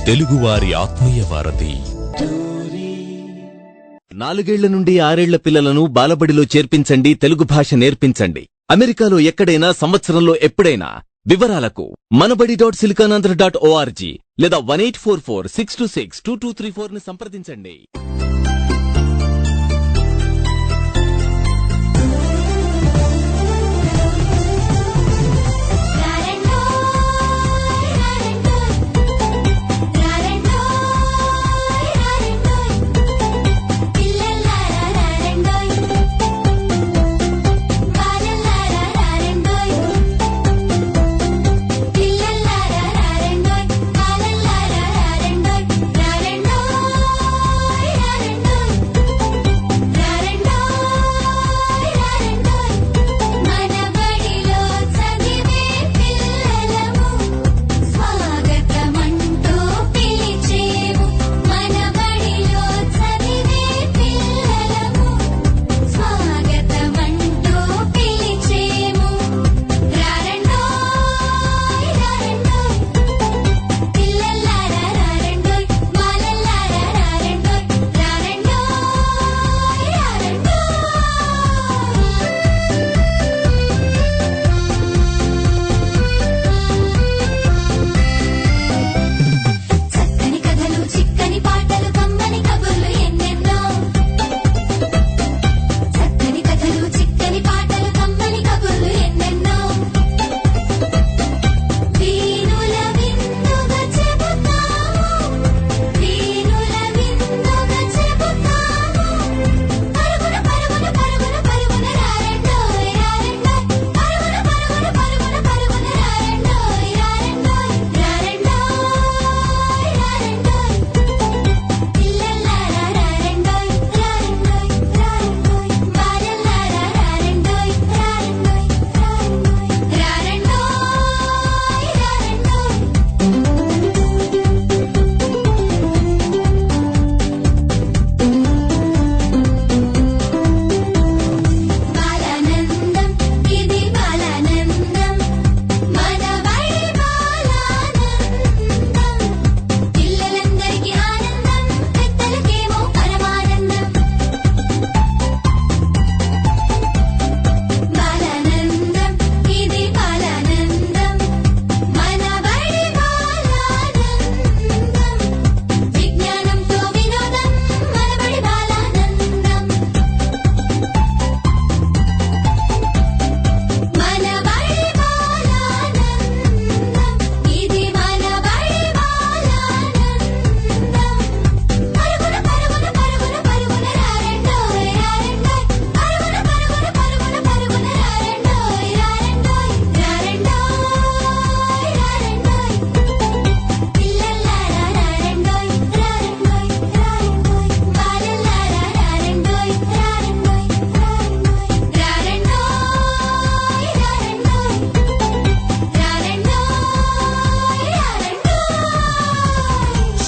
తెలుగువారి ఆత్మీయ వారధి. 4 ఏళ్ల నుండి 6 ఏళ్ల పిల్లలను బాలబడిలో చేర్పించండి, తెలుగు భాష నేర్పించండి. అమెరికాలో ఎక్కడైనా, సంవత్సరంలో ఎప్పుడైనా. వివరాలకు manabadi.silicanandhra.org లేదా 1844-626-2234 ని సంప్రదించండి.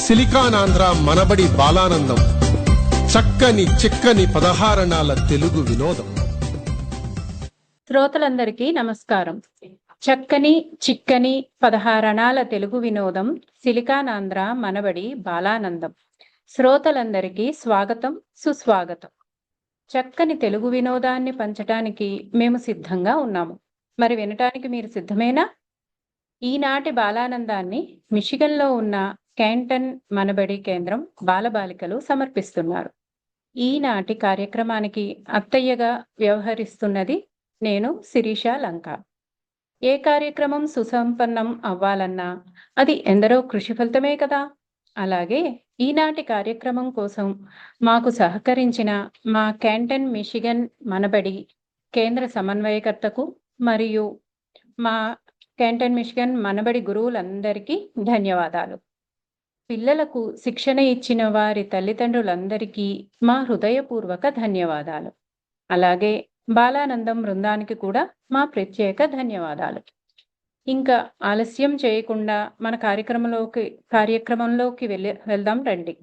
సిలికానాంధ్ర మనబడి బాలానందం, చక్కని చిక్కని 16 నాల తెలుగు వినోదం. శ్రోతలందరికీ నమస్కారం. చక్కని చిక్కని 16 అణాల తెలుగు వినోదం సిలికానాంధ్ర మనబడి బాలానందం. శ్రోతలందరికీ స్వాగతం, సుస్వాగతం. చక్కని తెలుగు వినోదాన్ని పంచటానికి మేము సిద్ధంగా ఉన్నాము. మరి వినటానికి మీరు సిద్ధమేనా? ఈనాటి బాలానందాన్ని మిషిగన్లో ఉన్న క్యాంటన్ మనబడి కేంద్రం బాలబాలికలు సమర్పిస్తున్నారు. ఈనాటి కార్యక్రమానికి అత్తయ్యగా వ్యవహరిస్తున్నది నేను, శిరీష లంక. ఏ కార్యక్రమం సుసంపన్నం అవ్వాలన్నా అది ఎందరో కృషి ఫలితమే కదా. అలాగే ఈనాటి కార్యక్రమం కోసం మాకు సహకరించిన మా క్యాంటన్ మిషిగన్ మనబడి కేంద్ర సమన్వయకర్తకు మరియు మా క్యాంటన్ మిషిగన్ మనబడి గురువులందరికీ ధన్యవాదాలు. పిల్లలకు శిక్షణ ఇచ్చిన వారి తల్లిదండ్రులందరికీ మా హృదయపూర్వక ధన్యవాదాలు. అలాగే బాలానందం బృందానికి కూడా మా ప్రత్యేక ధన్యవాదాలు. ఇంకా ఆలస్యం చేయకుండా మన కార్యక్రమంలోకి వెళ్దాం రండి.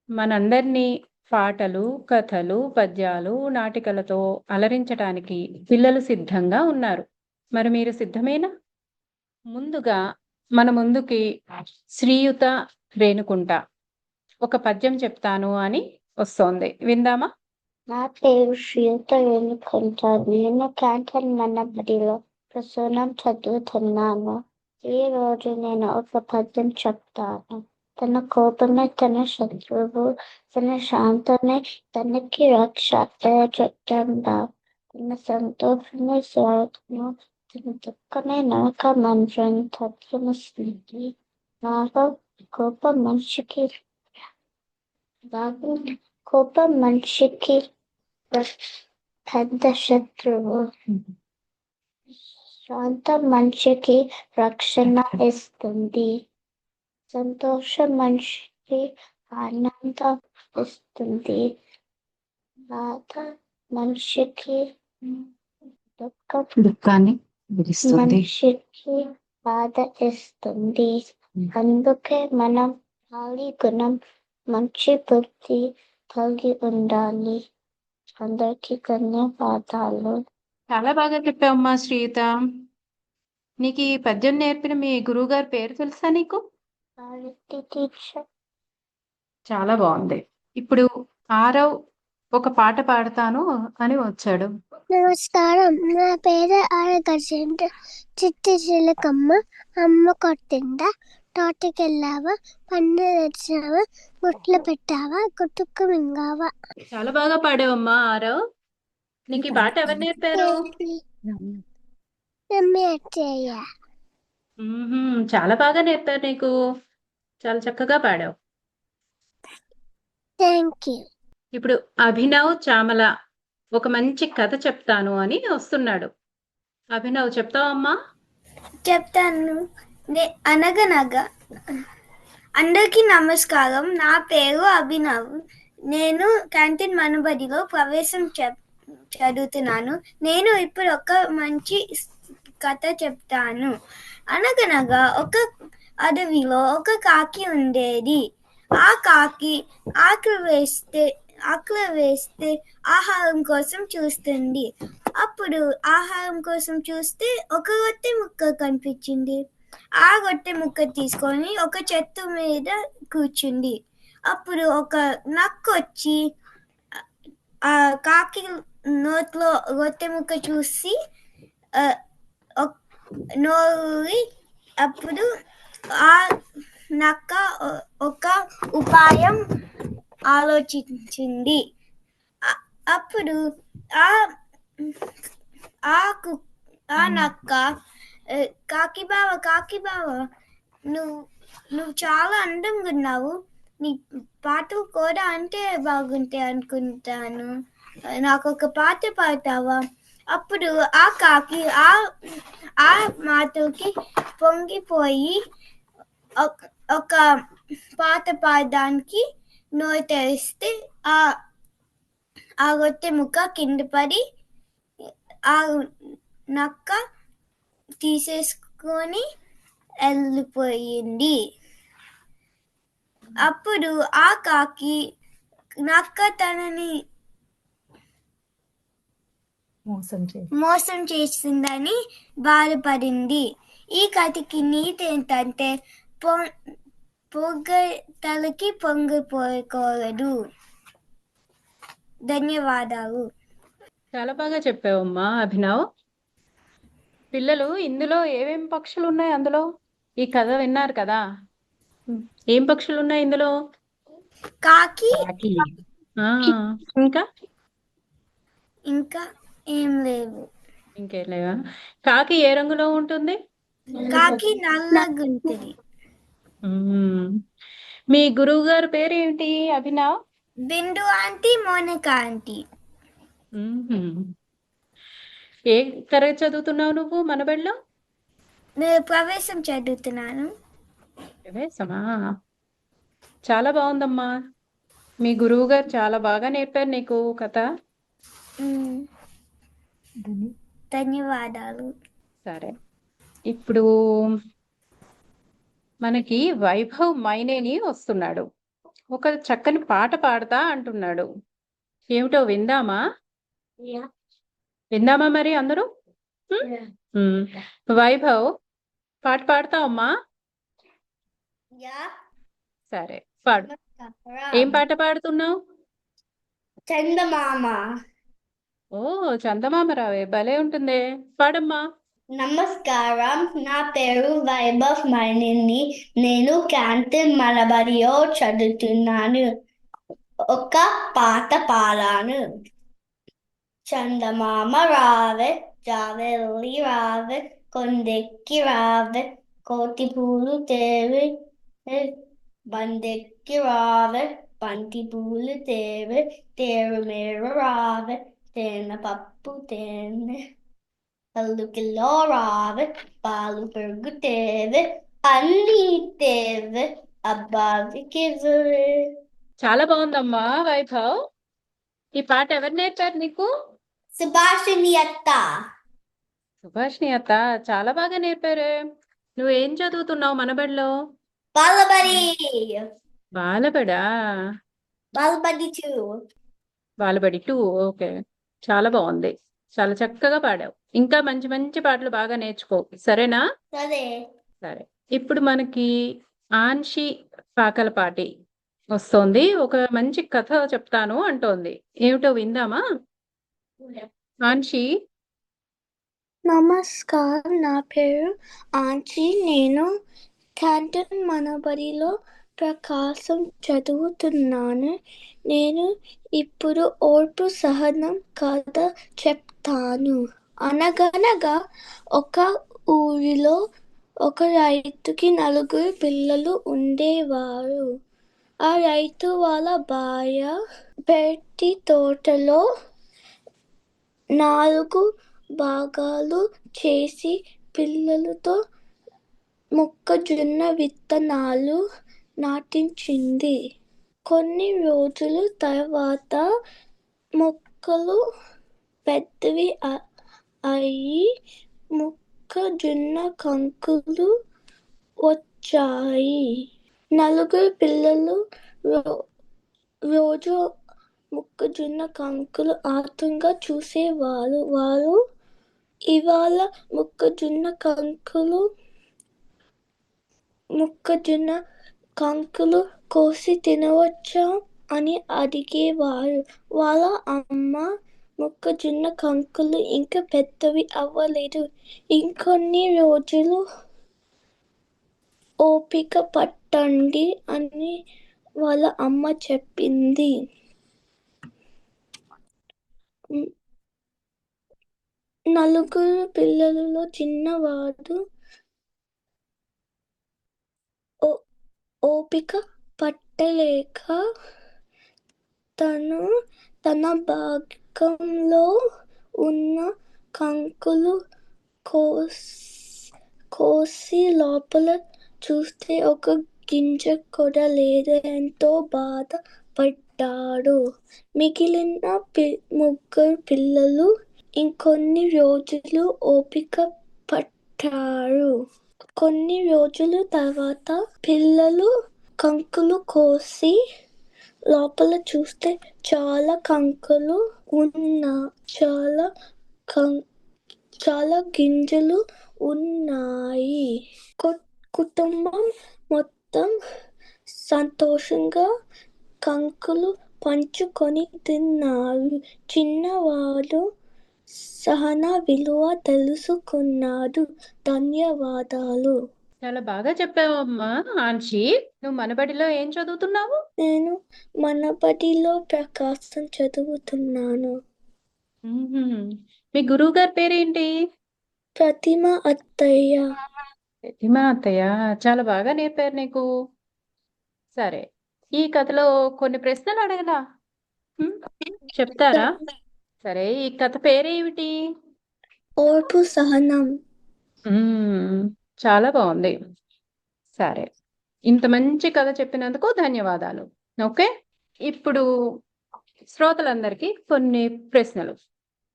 మనందరినీ పాటలు, కథలు, పద్యాలు, నాటికలతో అలరించటానికి పిల్లలు సిద్ధంగా ఉన్నారు. మరి మీరు సిద్ధమేనా? ముందుగా మన ముందుకి శ్రీయుత రేణుకుంట ఒక పద్యం చెప్తాను అని వస్తోంది, విందామా? నా పేరు శ్రీయుత రేణుకుంట. నేను క్యాంటీన్ మనబడిలో ప్రసూనం చదువుతున్నాను. ఈ రోజు నేను ఒక పద్యం చెప్తాను. తన కోపమే తన శత్రువు, తన శాంతమే తనకి రక్ష. చెప్తా తన సంతోషమే స్వాగతము, తన దుఃఖమే నరక మంత్రం తత్వము స్థితి. నాలో కోపం మనిషికి కోపం మనిషికి పెద్ద శత్రువు. శాంతం మనిషికి రక్షణ ఇస్తుంది. సంతోషం మనిషికి ఆనందం ఇస్తుంది. బాధ మనిషికి దుఃఖాన్ని విధిస్తుంది. మనిషికి బాధ ఇస్తుంది. అందుకే మనం ఖాళీ గుణం మంచి బుద్ధి కలిగి ఉండాలి. అందరికీ ధన్యవాదాలు. చాలా బాగా చెప్పావమ్మా శ్రీయుత. నీకు ఈ పద్యం నేర్పిన మీ గురువుగారి పేరు తెలుసా నీకు? భారతి టీచర్. చాలా బాగుంది. ఇప్పుడు ఆరవ్ ఒక పాట పాడతాను అని వచ్చాడు. నమస్కారం, నా పేరు ఆరగజేంద్ర. చిట్టి చిలకమ్మ అమ్మ కొట్టిందా, తోటకెళ్ళావా, పండు తెచ్చావా, గుట్లు పెట్టావా, గుట్టుకు మింగావా. చాలా బాగా పాడావమ్మా ఆరవ్. నీకు ఈ పాట ఎవరు నేర్పారు? మమ్మీ అత్తయ్య. చాలా బాగా నేర్పారు నీకు. చాలా చక్కగా పాడావు. Thank you. ఇప్పుడు అభినవ్ చామల ఒక మంచి కథ చెప్తాను అని వస్తున్నాడు. అభినవ్ చెప్తావమ్మా? చెప్తాను. అనగనగా. అందరికీ నమస్కారం. నా పేరు అభినవ్. నేను క్యాంటీన్ మనబడిలో ప్రవేశం చదువుతున్నాను. నేను ఇప్పుడు ఒక మంచి కథ చెప్తాను. అనగనగా ఒక అడవిలో ఒక కాకి ఉండేది. ఆ కాకి ఆకలి వేస్తే ఆహారం కోసం చూస్తుంది. అప్పుడు ఆహారం కోసం చూస్తే ఒక రొట్టె ముక్క కనిపించింది. ఆ రొట్టె ముక్క తీసుకొని ఒక చెట్టు మీద కూర్చుంది. అప్పుడు ఒక నక్క వచ్చి ఆ కాకి నోట్లో రొట్టె ముక్క చూసి నోరి, అప్పుడు ఆ నక్క ఒక ఉపాయం ఆలోచించింది. అప్పుడు ఆ నక్క, కాకి బావ, నువ్వు చాలా అందంగా ఉన్నావు. నీ పాటలు కూడా అంటే బాగుంటాయి అనుకుంటాను. నాకు ఒక పాట పాడతావా? అప్పుడు ఆ కాకి ఆ మాటకి పొంగిపోయి ఒక పాట పాడడానికి నోరు తెరిస్తే ఆ రొట్టె ముక్క కింద పడి ఆ నక్క తీసేసుకొని వెళ్ళిపోయింది. అప్పుడు ఆ కాకి నక్క తనని మోసం చేసిందని బాధపడింది. ఈ కథకి నీతి ఏంటంటే పొగతలకి పొంగిపోకూడదు. ధన్యవాదాలు. చాలా బాగా చెప్పావమ్మా అభినవ్. పిల్లలు, ఇందులో ఏమేం పక్షులు ఉన్నాయి? అందులో ఈ కథ విన్నారు కదా, ఏం పక్షులు ఉన్నాయి ఇందులో? కాకి, ఇంకా ఇంకా ఏం లేవు. ఇంకేం లేవా? కాకి ఏ రంగులో ఉంటుంది? కాకి నల్లగా ఉంటుంది. మీ గురువు గారి పేరు ఏమిటి అభినవ్? బిందు ఆంటీ, మోనికా ఆంటీ. ఏ తరగతి చదువుతున్నావు నువ్వు మనబడిలో? నేను ప్రవేశం చదువుతున్నాను. ప్రవేశమా? చాలా బాగుందమ్మా. మీ గురువు గారు చాలా బాగా నేర్పారు నీకు కథ. ధన్యవాదాలు. సరే, ఇప్పుడు మనకి వైభవ్ మైనేని వస్తున్నాడు. ఒక చక్కని పాట పాడతా అంటున్నాడు. ఏమిటో విందామా? విందామా మరి అందరూ? వైభవ్, పాట పాడతావమ్మా? సరే పాడు. ఏం పాట పాడుతున్నావు? చందమామ. ఓ, చందమామ రావే, భలే ఉంటుందే, పాడమ్మా. నమస్కారం, నా పేరు వైభవ్ మణిని. నేను క్యాంటీన్ మనబడిలో చదువుతున్నాను. ఒక పాట పాడాను. చందమామ రావే, జావెల్లి రావే, కొండెక్కి రావే, కోటి పూలు తేవే, బండెక్కి రావే, బంతి పూలు తేవే, తేరు మేరు రావే, తేనె పప్పు తేనె, కళ్ళు కిలో రావే, పాలు పెరుగు తేవే, అన్నీ తేవే, అబ్బాయికి ఇవ్వవే. చాలా బాగుందమ్మా వైభవ్. ఈ పాట ఎవరు నేర్పారు నీకు? సుభాషిణి అత్త. సుభాష్ని అత్త చాలా బాగా నేర్పారే. నువ్వేం చదువుతున్నావు మనబడిలో? బాలబడి. బాలబడా? బాలబడి 2. బాలబడి 2. ఓకే, చాలా బాగుంది, చాలా చక్కగా పాడావు. ఇంకా మంచి మంచి పాటలు బాగా నేర్చుకో, సరేనా? సరే. సరే, ఇప్పుడు మనకి ఆన్షి పాకలపాటి వస్తోంది. ఒక మంచి కథ చెప్తాను అంటోంది. ఏమిటో విందామా? ఆన్షి. నమస్కారం, నా పేరు ఆంచి. నేను క్యాంటీన్ మనబడిలో ప్రకాశం చదువుతున్నాను. నేను ఇప్పుడు ఓర్పు సహనం కథ చెప్తాను. అనగనగా ఒక ఊరిలో ఒక రైతుకి 4 పిల్లలు ఉండేవారు. ఆ రైతు వాళ్ళ భార్య పెరటి తోటలో 4 భాగాలు చేసి పిల్లలతో మొక్కజొన్న విత్తనాలు నాటించింది. కొన్ని రోజుల తర్వాత మొక్కలు పెద్దవి అయ్యి మొక్కజొన్న కంకులు వచ్చాయి. 4 పిల్లలు రోజు మొక్కజొన్న కంకులు ఆత్రంగా చూసేవారు. వారు ఇవాళ మొక్కజొన్న కంకులు కోసి తినవచ్చా అని అడిగేవారు. వాళ్ళ అమ్మ, మొక్కజొన్న కంకులు ఇంకా పెద్దవి అవ్వలేదు, ఇంకొన్ని రోజులు ఓపిక పట్టండి అని వాళ్ళ అమ్మ చెప్పింది. 4 పిల్లలలో చిన్నవాడు ఓపిక పట్టలేక తన భాగంలో ఉన్న కంకులు కోసి లోపల చూస్తే ఒక గింజ కూడా లేదు. ఎంతో బాధపడ్డాడు. మిగిలిన 3 పిల్లలు ఇంకొన్ని రోజులు ఓపిక పట్టారు. కొన్ని రోజుల తర్వాత పిల్లలు కంకులు కోసి లోపల చూస్తే చాలా కంకులు చాలా గింజలు ఉన్నాయి. కుటుంబం మొత్తం సంతోషంగా కంకులు పంచుకొని తిన్నారు. చిన్నవాడు సహన విలువ తెలుసుకున్నాడు. ధన్యవాదాలు. చాలా బాగా చెప్పావమ్మా ఆన్షి. నువ్వు మనబడిలో ఏం చదువుతున్నావు? నేను మనబడిలో ప్రకాశం చదువుతున్నాను. మీ గురువు గారి పేరేంటి? ప్రతిమ అత్తయ్య. ప్రతిమా అత్తయ్య, చాలా బాగా నేర్పారు నీకు. సరే, ఈ కథలో కొన్ని ప్రశ్నలు అడగనా? చెప్తారా? సరే, ఈ కథ పేరేమిటి? ఓర్పు సహనం. చాలా బాగుంది. సరే, ఇంత మంచి కథ చెప్పినందుకు ధన్యవాదాలు. ఓకే, ఇప్పుడు శ్రోతలందరికీ కొన్ని ప్రశ్నలు.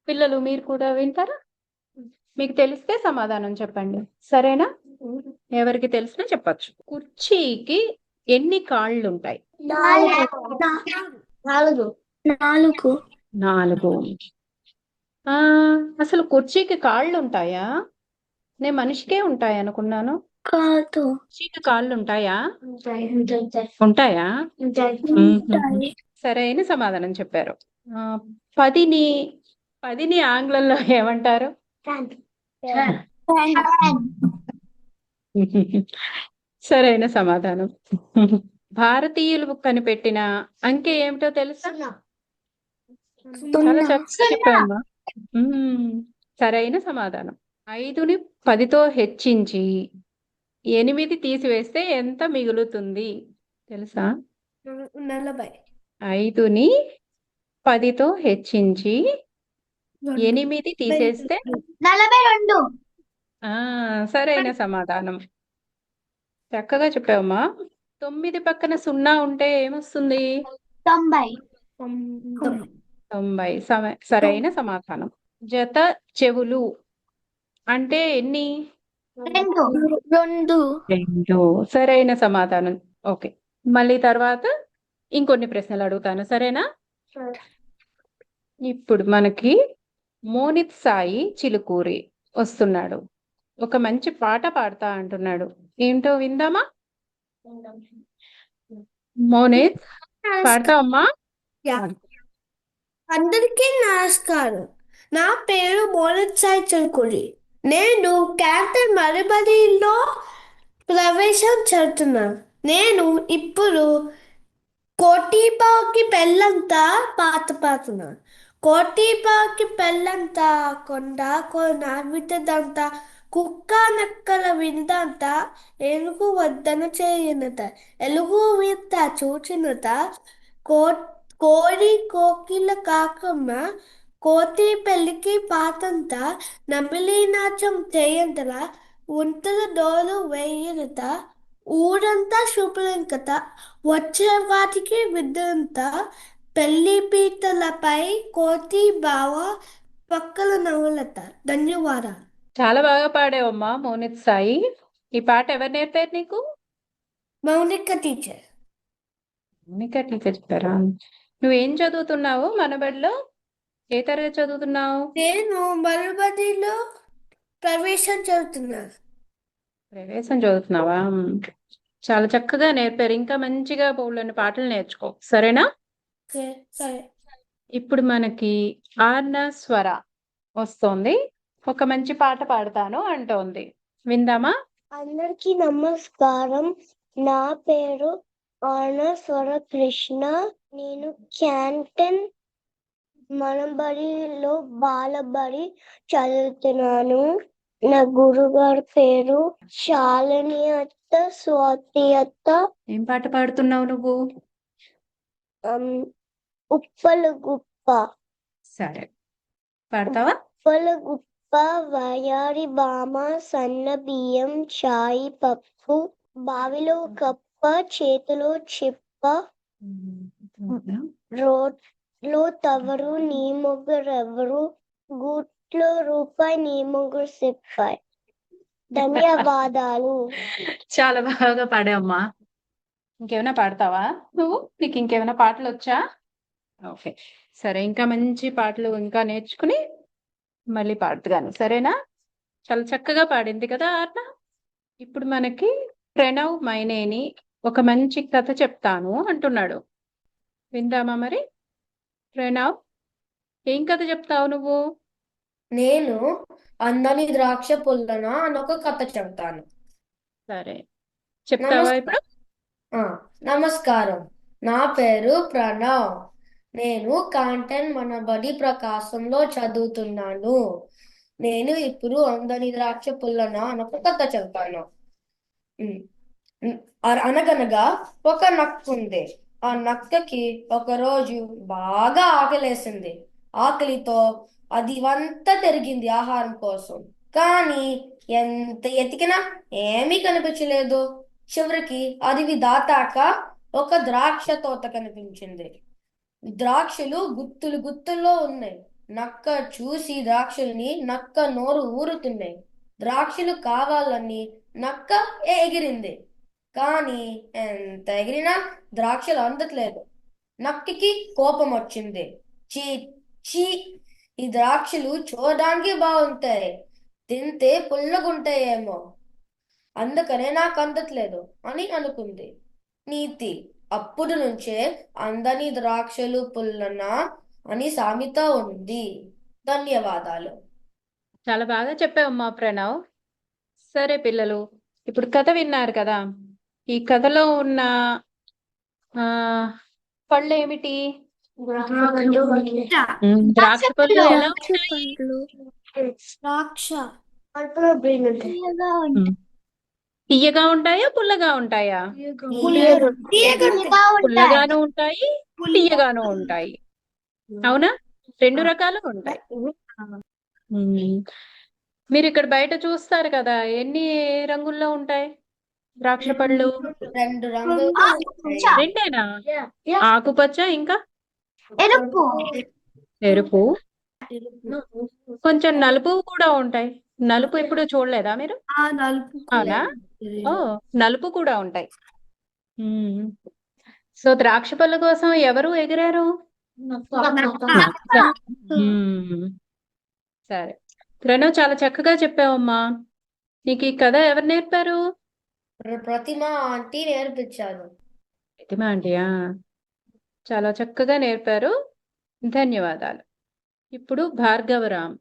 పిల్లలు మీరు కూడా వింటారా? మీకు తెలిస్తే సమాధానం చెప్పండి, సరేనా? ఎవరికి తెలిసినా చెప్పచ్చు. కుర్చీకి ఎన్ని కాళ్ళు ఉంటాయి? 4. 4. అసలు కుర్చీకి కాళ్ళు ఉంటాయా? నేను మనిషికే ఉంటాయి అనుకున్నాను. కాదు. చీకు కాళ్ళు ఉంటాయా? ఉంటాయి. ఉంటాయా? ఉంటాయి. సరైన సమాధానం చెప్పారు. ఆ, పదిని పదిని ఆంగ్లంలో ఏమంటారు? సరైన సమాధానం. భారతీయులు కనిపెట్టిన అంకె ఏమిటో తెలుసా? చాలా చక్కగా చెప్పావమ్మా. సరైన సమాధానం. 5ని 10తో హెచ్చించి 8 తీసివేస్తే ఎంత మిగులుతుంది తెలుసా? 40. 5ని 10తో హెచ్చించి 8 తీసేస్తే 42. సరైన సమాధానం. చక్కగా చెప్పావమ్మా. 9 పక్కన 0 ఉంటే ఏమొస్తుంది? 90. 90. సరైన సమాధానం. జత చెవులు అంటే ఎన్ని? 2. 2. సరైన సమాధానం. ఓకే, మళ్ళీ తర్వాత ఇంకొన్ని ప్రశ్నలు అడుగుతాను, సరేనా? ఇప్పుడు మనకి మోనిత్ సాయి చిలుకూరి వస్తున్నాడు. ఒక మంచి పాట పాడతా అంటున్నాడు. ఏంటో విందామా? మోనిత్, పాడతావమ్మా? అందరికీ నమస్కారం. నా పేరు మోనిత్ సాయి చిలుకూరి. నేను క్యాంటర్ మరిబడిలో ప్రవేశం చేస్తున్నాను. నేను ఇప్పుడు కోటిపాకి పెళ్ళంతా పాట పాడుతున్నాను. కోటిపాకి పెళ్ళంతా కొండ కొన విటదంతా కుక్క నక్కల విందంత ఎలుగు వద్దన చేయనత ఎలుగు వింత చూచినత కో కోడి కోకిల కాకమ్మ కోతి పెళ్ళికి పాతంతా నమిలి నాచం చేయంతలా ఉంటల డోలు వేయనత ఊరంతా శుభ్రంకత వచ్చే వాటికి విద్యంతా పెళ్లి పీటలపై కోతి బావ పక్కల నవలత. ధన్యవాదాలు. చాలా బాగా పాడావమ్మా మోనిత్ సాయి. ఈ పాట ఎవరు నేర్పారు నీకు? మౌనిక టీచర్. మౌనిక టీచర్ చెప్పారా? నువ్వేం చదువుతున్నావు మనబడిలో? ఏ తరగతి చదువుతున్నావు? నేను మరుబడిలో ప్రవేశం చదువుతున్నాను. ప్రవేశం చదువుతున్నావా? చాలా చక్కగా నేర్పారు. ఇంకా మంచిగా బోళ్ళని పాటలు నేర్చుకో, సరేనా? సరే. ఇప్పుడు మనకి ఆర్న స్వర వస్తోంది. ఒక మంచి పాట పాడతాను అంటోంది, విందామా? అందరికీ నమస్కారం. నా పేరు ఆనస్వర కృష్ణ. నేను క్యాంటన్ మనబడిలో బాలబడి చదువుతున్నాను. నా గురుగారి పేరు శాలిని అత్త, స్వాతి అత్త. ఏం పాట పాడుతున్నావు నువ్వు? ఉప్పల గుప్ప. సరే, పాడతావా? ఉప్పల గుప్ప వయారి బామ సన్న బియ్యం చాయి పప్పు బావిలో కప్ప చేతిలో చిప్ప రోట్లో తవరు నీ మొగురెవరు గూట్లో రూపాయి నీ మొగురు సిప్పాయి. ధన్యవాదాలు. చాలా బాగా పాడావమ్మా. ఇంకేమైనా పాడతావా నువ్వు? నీకు ఇంకేమైనా పాటలు వచ్చా? ఓకే, సరే, ఇంకా మంచి పాటలు ఇంకా నేర్చుకుని మళ్ళీ పాడుతాను, సరేనా? చాలా చక్కగా పాడింది కదా ఆర్న. ఇప్పుడు మనకి ప్రణవ్ మైనేని ఒక మంచి కథ చెప్తాను అంటున్నాడు, విందామా మరి? ప్రణవ్, ఏం కథ చెప్తావు నువ్వు? నేను అందని ద్రాక్ష పుల్లన అని ఒక కథ చెప్తాను. సరే, చెప్తావా ఇప్పుడు? నమస్కారం. నా పేరు ప్రణవ్. నేను కాంటెన్ మనబడి ప్రకాశంలో చదువుతున్నాను. నేను ఇప్పుడు అందని ద్రాక్ష పుల్లన అని ఒక కథ చెప్తాను. అనగనగా ఒక నక్క ఉంది. ఆ నక్కకి ఒకరోజు బాగా ఆకలేసింది. ఆకలితో అది వంత తిరిగింది ఆహారం కోసం. కానీ ఎంత ఎతికినా ఏమీ కనిపించలేదు. చివరికి అడవి దాటాక ఒక ద్రాక్ష తోట కనిపించింది. ద్రాక్షలు గుత్తులు గుత్తుల్లో ఉన్నాయి. నక్క చూసి ద్రాక్షల్ని నక్క నోరు ఊరుతున్నాయి. ద్రాక్షలు కావాలని నక్క ఎగిరింది. కానీ ఎంత ఎగిరినా ద్రాక్షలు అందట్లేదు. నక్కకి కోపం వచ్చింది. చీ చీ, ఈ ద్రాక్షలు చూడడానికి బాగుంటాయి, తింటే పుల్లగుంటాయేమో అందుకనే నాకు అందట్లేదు అని అనుకుంది. నీతి: అప్పుడు నుంచే అందని ద్రాక్షలు పుల్లన అని సామెత ఉంది. ధన్యవాదాలు. చాలా బాగా చెప్పావమ్మా ప్రణవ్. సరే పిల్లలు, ఇప్పుడు కథ విన్నారు కదా. ఈ కథలో ఉన్న ఆ పళ్ళు ఏమిటి? ద్రాక్ష పళ్ళు ఎలా ఉంటాయి? ద్రాక్ష తీయగా ఉంటాయా, పుల్లగా ఉంటాయా? పుల్లగాను ఉంటాయి, తీయగాను ఉంటాయి. అవునా? రెండు రకాలు ఉంటాయి. మీరు ఇక్కడ బయట చూస్తారు కదా, ఎన్ని రంగుల్లో ఉంటాయి ద్రాక్ష పళ్ళు? 2 రంగులు రెండేనా? ఆకుపచ్చ, ఇంకా ఎరుపు, కొంచెం నలుపు కూడా ఉంటాయి. నలుపు ఎప్పుడు చూడలేదా మీరు? అవునా? ఓ, నలుపు కూడా ఉంటాయి. సో ద్రాక్ష పళ్ళ కోసం ఎవరు ఎగిరారు? సరే ప్రణవ్, చాలా చక్కగా చెప్పావమ్మా. నీకు ఈ కథ ఎవరు నేర్పారు? ప్రతిమ ఆంటీ నేర్పించారు. ప్రతిమ ఆంటీయా? చాలా చక్కగా నేర్పారు, ధన్యవాదాలు. ఇప్పుడు భార్గవరామ్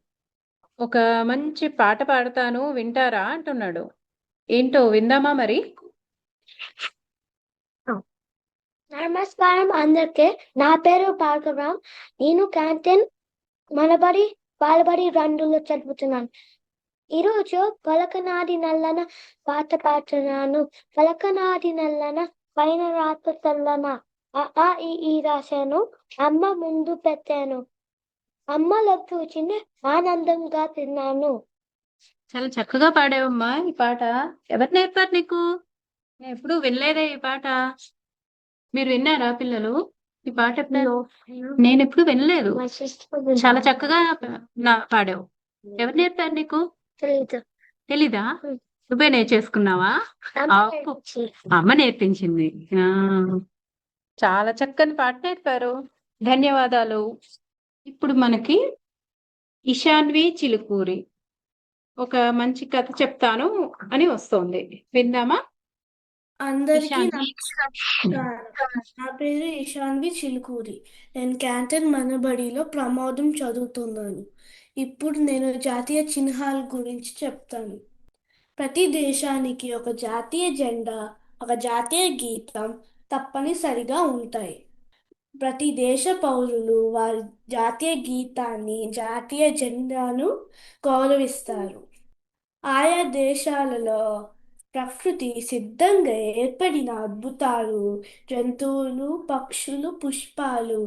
ఒక మంచి పాట పాడతాను, వింటారా అంటున్నాడు. ఏంటో విందామా మరి? నమస్కారం అందరికీ. నా పేరు భార్గవరామ్. నేను క్యాంటీన్ మనబడి బాలబడి 2లో చదువుతున్నాను. ఈరోజు పలకనాది నల్లన పాట పాడుతున్నాను. పలకనాది నల్లన పైన రాత తెల్లన ఆ ఈ రాశాను. అమ్మ ముందు పెట్టాను. అమ్మలోకి వచ్చింది, ఆనందంగా తిన్నాను. చాలా చక్కగా పాడావమ్మా. ఈ పాట ఎవరు నేర్పారు నీకు? నేను ఎప్పుడు వినలేదే ఈ పాట. మీరు విన్నారా పిల్లలు ఈ పాట ఎప్పుడు? నేను ఎప్పుడు వినలేదు. చాలా చక్కగా పాడావు. ఎవరు నేర్పారు నీకు? తెలీదా? నువ్వే నేర్చేసుకున్నావా? అమ్మ నేర్పించింది. చాలా చక్కని పాట నేర్పారు, ధన్యవాదాలు. ఇప్పుడు మనకి ఇషాన్వి చిలుకూరి ఒక మంచి కథ చెప్తాను అని వస్తోంది, విందామా? అందరికీ ఇషాన్వి. నమస్కారం. నా పేరు ఇషాన్వి చిలుకూరి. నేను క్యాంటీన్ మనబడిలో ప్రమోదం చదువుతున్నాను. ఇప్పుడు నేను జాతీయ చిహ్నాల గురించి చెప్తాను. ప్రతి దేశానికి ఒక జాతీయ జెండా, ఒక జాతీయ గీతం తప్పనిసరిగా ఉంటాయి. ప్రతి దేశ పౌరులు వారి జాతీయ గీతాన్ని, జాతీయ జెండాను గౌరవిస్తారు. ఆయా దేశాలలో ప్రకృతి సిద్ధంగా ఏర్పడిన అద్భుతాలు, జంతువులు, పక్షులు, పుష్పాలు,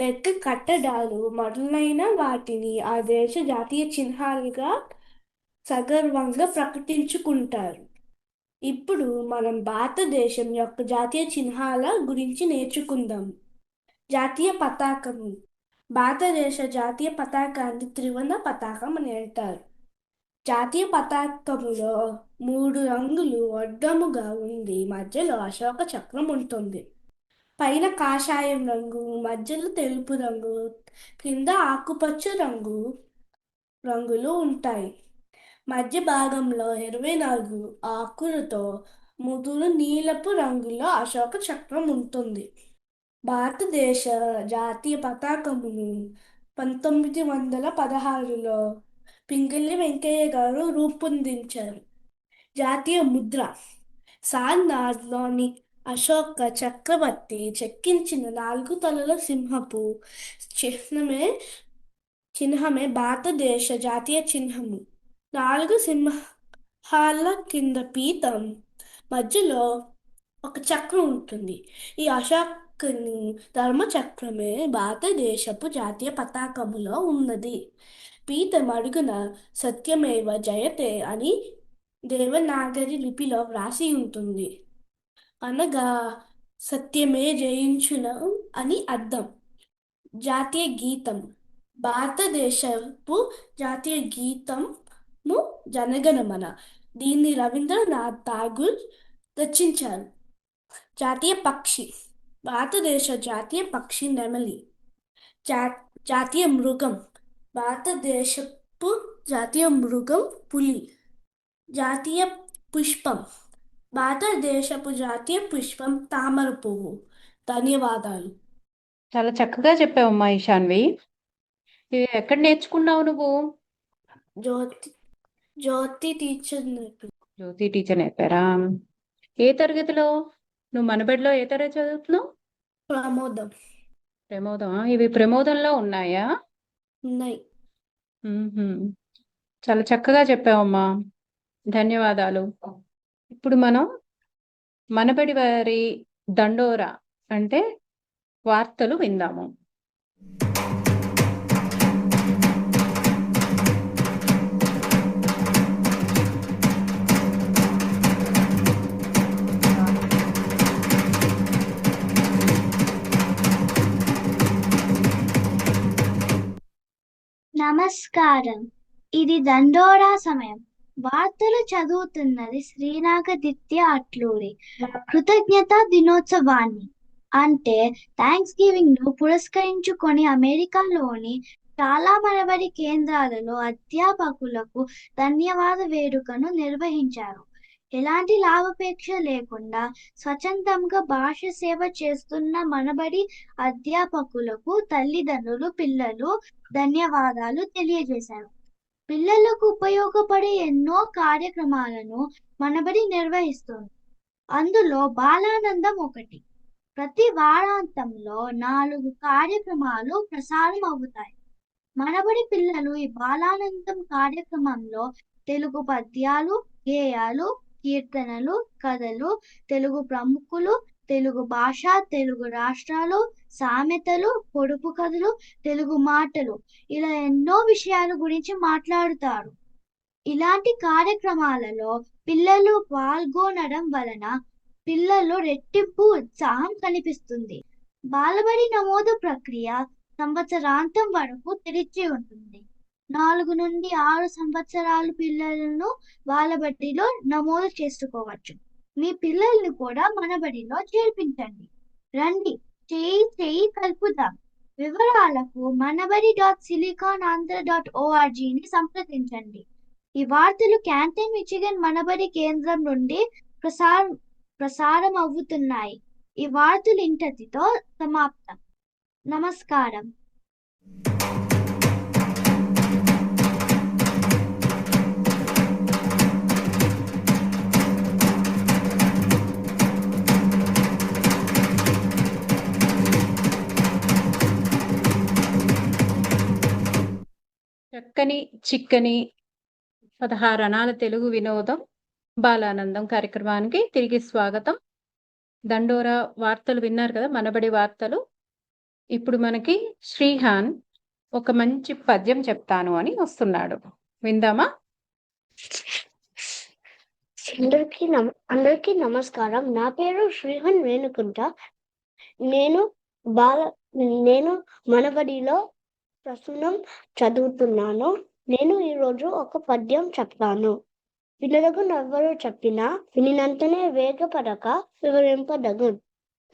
లెక్క కట్టడాలు మొదలైన వాటిని ఆ దేశ జాతీయ చిహ్నాలుగా సగర్వంగా ప్రకటించుకుంటారు. ఇప్పుడు మనం భారతదేశం యొక్క జాతీయ చిహ్నాల గురించి నేర్చుకుందాం. జాతీయ పతాకము. భారతదేశ జాతీయ పతాకాన్ని త్రివర్ణ పతాకం అని అంటారు. జాతీయ పతాకములో 3 రంగులు అడ్డముగా ఉండి మధ్యలో అశోక చక్రం ఉంటుంది. పైన కాషాయం రంగు, మధ్యలో తెలుపు రంగు, కింద ఆకుపచ్చ రంగులు ఉంటాయి. మధ్య భాగంలో 24 ఆకులతో ముదురు నీలపు రంగులో అశోక చక్రం ఉంటుంది. భారతదేశ జాతీయ పతాకమును 1916లో పింగళి వెంకయ్య గారు రూపొందించారు. జాతీయ ముద్ర. సార్నాథ్లోని అశోక చక్రవర్తి చెక్కించిన 4 తలల సింహపు చిహ్నమే భారతదేశ జాతీయ చిహ్నము. 4 సింహాల కింద పీతం, మధ్యలో ఒక చక్రం ఉంటుంది. ఈ అశోకుని ధర్మచక్రమే భారతదేశపు జాతీయ పతాకములో ఉన్నది. పీతం అడుగున సత్యమేవ జయతే అని దేవనాగరి లిపిలో వ్రాసి ఉంటుంది. అనగా సత్యమే జయించును అని అర్థం. జాతీయ గీతం. భారతదేశపు జాతీయ గీతము జనగణమన. దీన్ని రవీంద్రనాథ్ ఠాగూర్ రచించారు. జాతీయ పక్షి. భారతదేశ జాతీయ పక్షి నెమలి. జాతీయ మృగం. భారతదేశపు జాతీయ మృగం పులి. జాతీయ పుష్పం. భారతదేశపు జాతీయ పుష్పం తామర పువ్వు. ధన్యవాదాలు. చాలా చక్కగా చెప్పావమ్మా ఈశాన్వి. ఇవి ఎక్కడ నేర్చుకున్నావు నువ్వు? జ్యోతి జ్యోతి టీచర్ నేర్పి జ్యోతి టీచర్ నేర్పారా? ఏ తరగతిలో? నువ్వు మనబడిలో ఏ తరగతి చదువుతున్నావు? ప్రమోదం ప్రమోదమా? ఇవి ప్రమోదంలో ఉన్నాయా? ఉన్నాయి. మ్మ్హ్మ్. చాలా చక్కగా చెప్పావమ్మా, ధన్యవాదాలు. ఇప్పుడు మనం మనబడి వారి దండోరా అంటే వార్తలు విందాము. నమస్కారం. ఇది దండోరా సమయం. వార్తలు చదువుతున్నది శ్రీనాగదిత్య అట్లూరి. కృతజ్ఞత దినోత్సవాన్ని అంటే థ్యాంక్స్ గివింగ్ ను పురస్కరించుకొని అమెరికాలోని చాలా మనబడి కేంద్రాలలో అధ్యాపకులకు ధన్యవాద వేడుకను నిర్వహించారు. ఎలాంటి లాభాపేక్ష లేకుండా స్వచ్ఛందంగా భాష సేవ చేస్తున్న మనబడి అధ్యాపకులకు తల్లిదండ్రులు, పిల్లలు ధన్యవాదాలు తెలియజేశారు. పిల్లలకు ఉపయోగపడే ఎన్నో కార్యక్రమాలను మనబడి నిర్వహిస్తుంది. అందులో బాలానందం ఒకటి. ప్రతి వారాంతంలో 4 కార్యక్రమాలు ప్రసారం అవుతాయి. మనబడి పిల్లలు ఈ బాలానందం కార్యక్రమంలో తెలుగు పద్యాలు, గేయాలు, కీర్తనలు, కథలు, తెలుగు ప్రముఖులు, తెలుగు భాష, తెలుగు రాష్ట్రాలు, సామెతలు, పొడుపు కథలు, తెలుగు మాటలు, ఇలా ఎన్నో విషయాల గురించి మాట్లాడుతారు. ఇలాంటి కార్యక్రమాలలో పిల్లలు పాల్గొనడం వలన పిల్లలు రెట్టింపు ఉత్సాహం కనిపిస్తుంది. బాలబడి నమోదు ప్రక్రియ సంవత్సరాంతం వరకు తెరిచి ఉంటుంది. 4 నుండి 6 సంవత్సరాల పిల్లలను బాలబడిలో నమోదు చేసుకోవచ్చు. మీ పిల్లల్ని కూడా మనబడిలో చేర్పించండి. రండి, చేయి కలుపుదాం. వివరాలకు manabadi.siliconandhra.org సంప్రదించండి. ఈ వార్తలు క్యాంటన్ మిచిగన్ మనబడి కేంద్రం నుండి ప్రసారం అవుతున్నాయి. ఈ వార్తలు ఇంతటితో సమాప్తం. నమస్కారం. చక్కని చిక్కని 16 అణాల తెలుగు వినోదం బాలానందం కార్యక్రమానికి తిరిగి స్వాగతం. దండోరా వార్తలు విన్నారు కదా, మనబడి వార్తలు. ఇప్పుడు మనకి శ్రీహాన్ ఒక మంచి పద్యం చెప్తాను అని వస్తున్నాడు, విందామా? అందరికీ నమస్కారం. నా పేరు శ్రీహన్ వేణుకుంట. నేను మనబడిలో ప్రస్తుతం చదువుతున్నాను. నేను ఈరోజు ఒక పద్యం చెప్తాను. పిల్లలకు నవ్వరు చెప్పినా వినినంతనే వేగపడక వివరింపదగున్.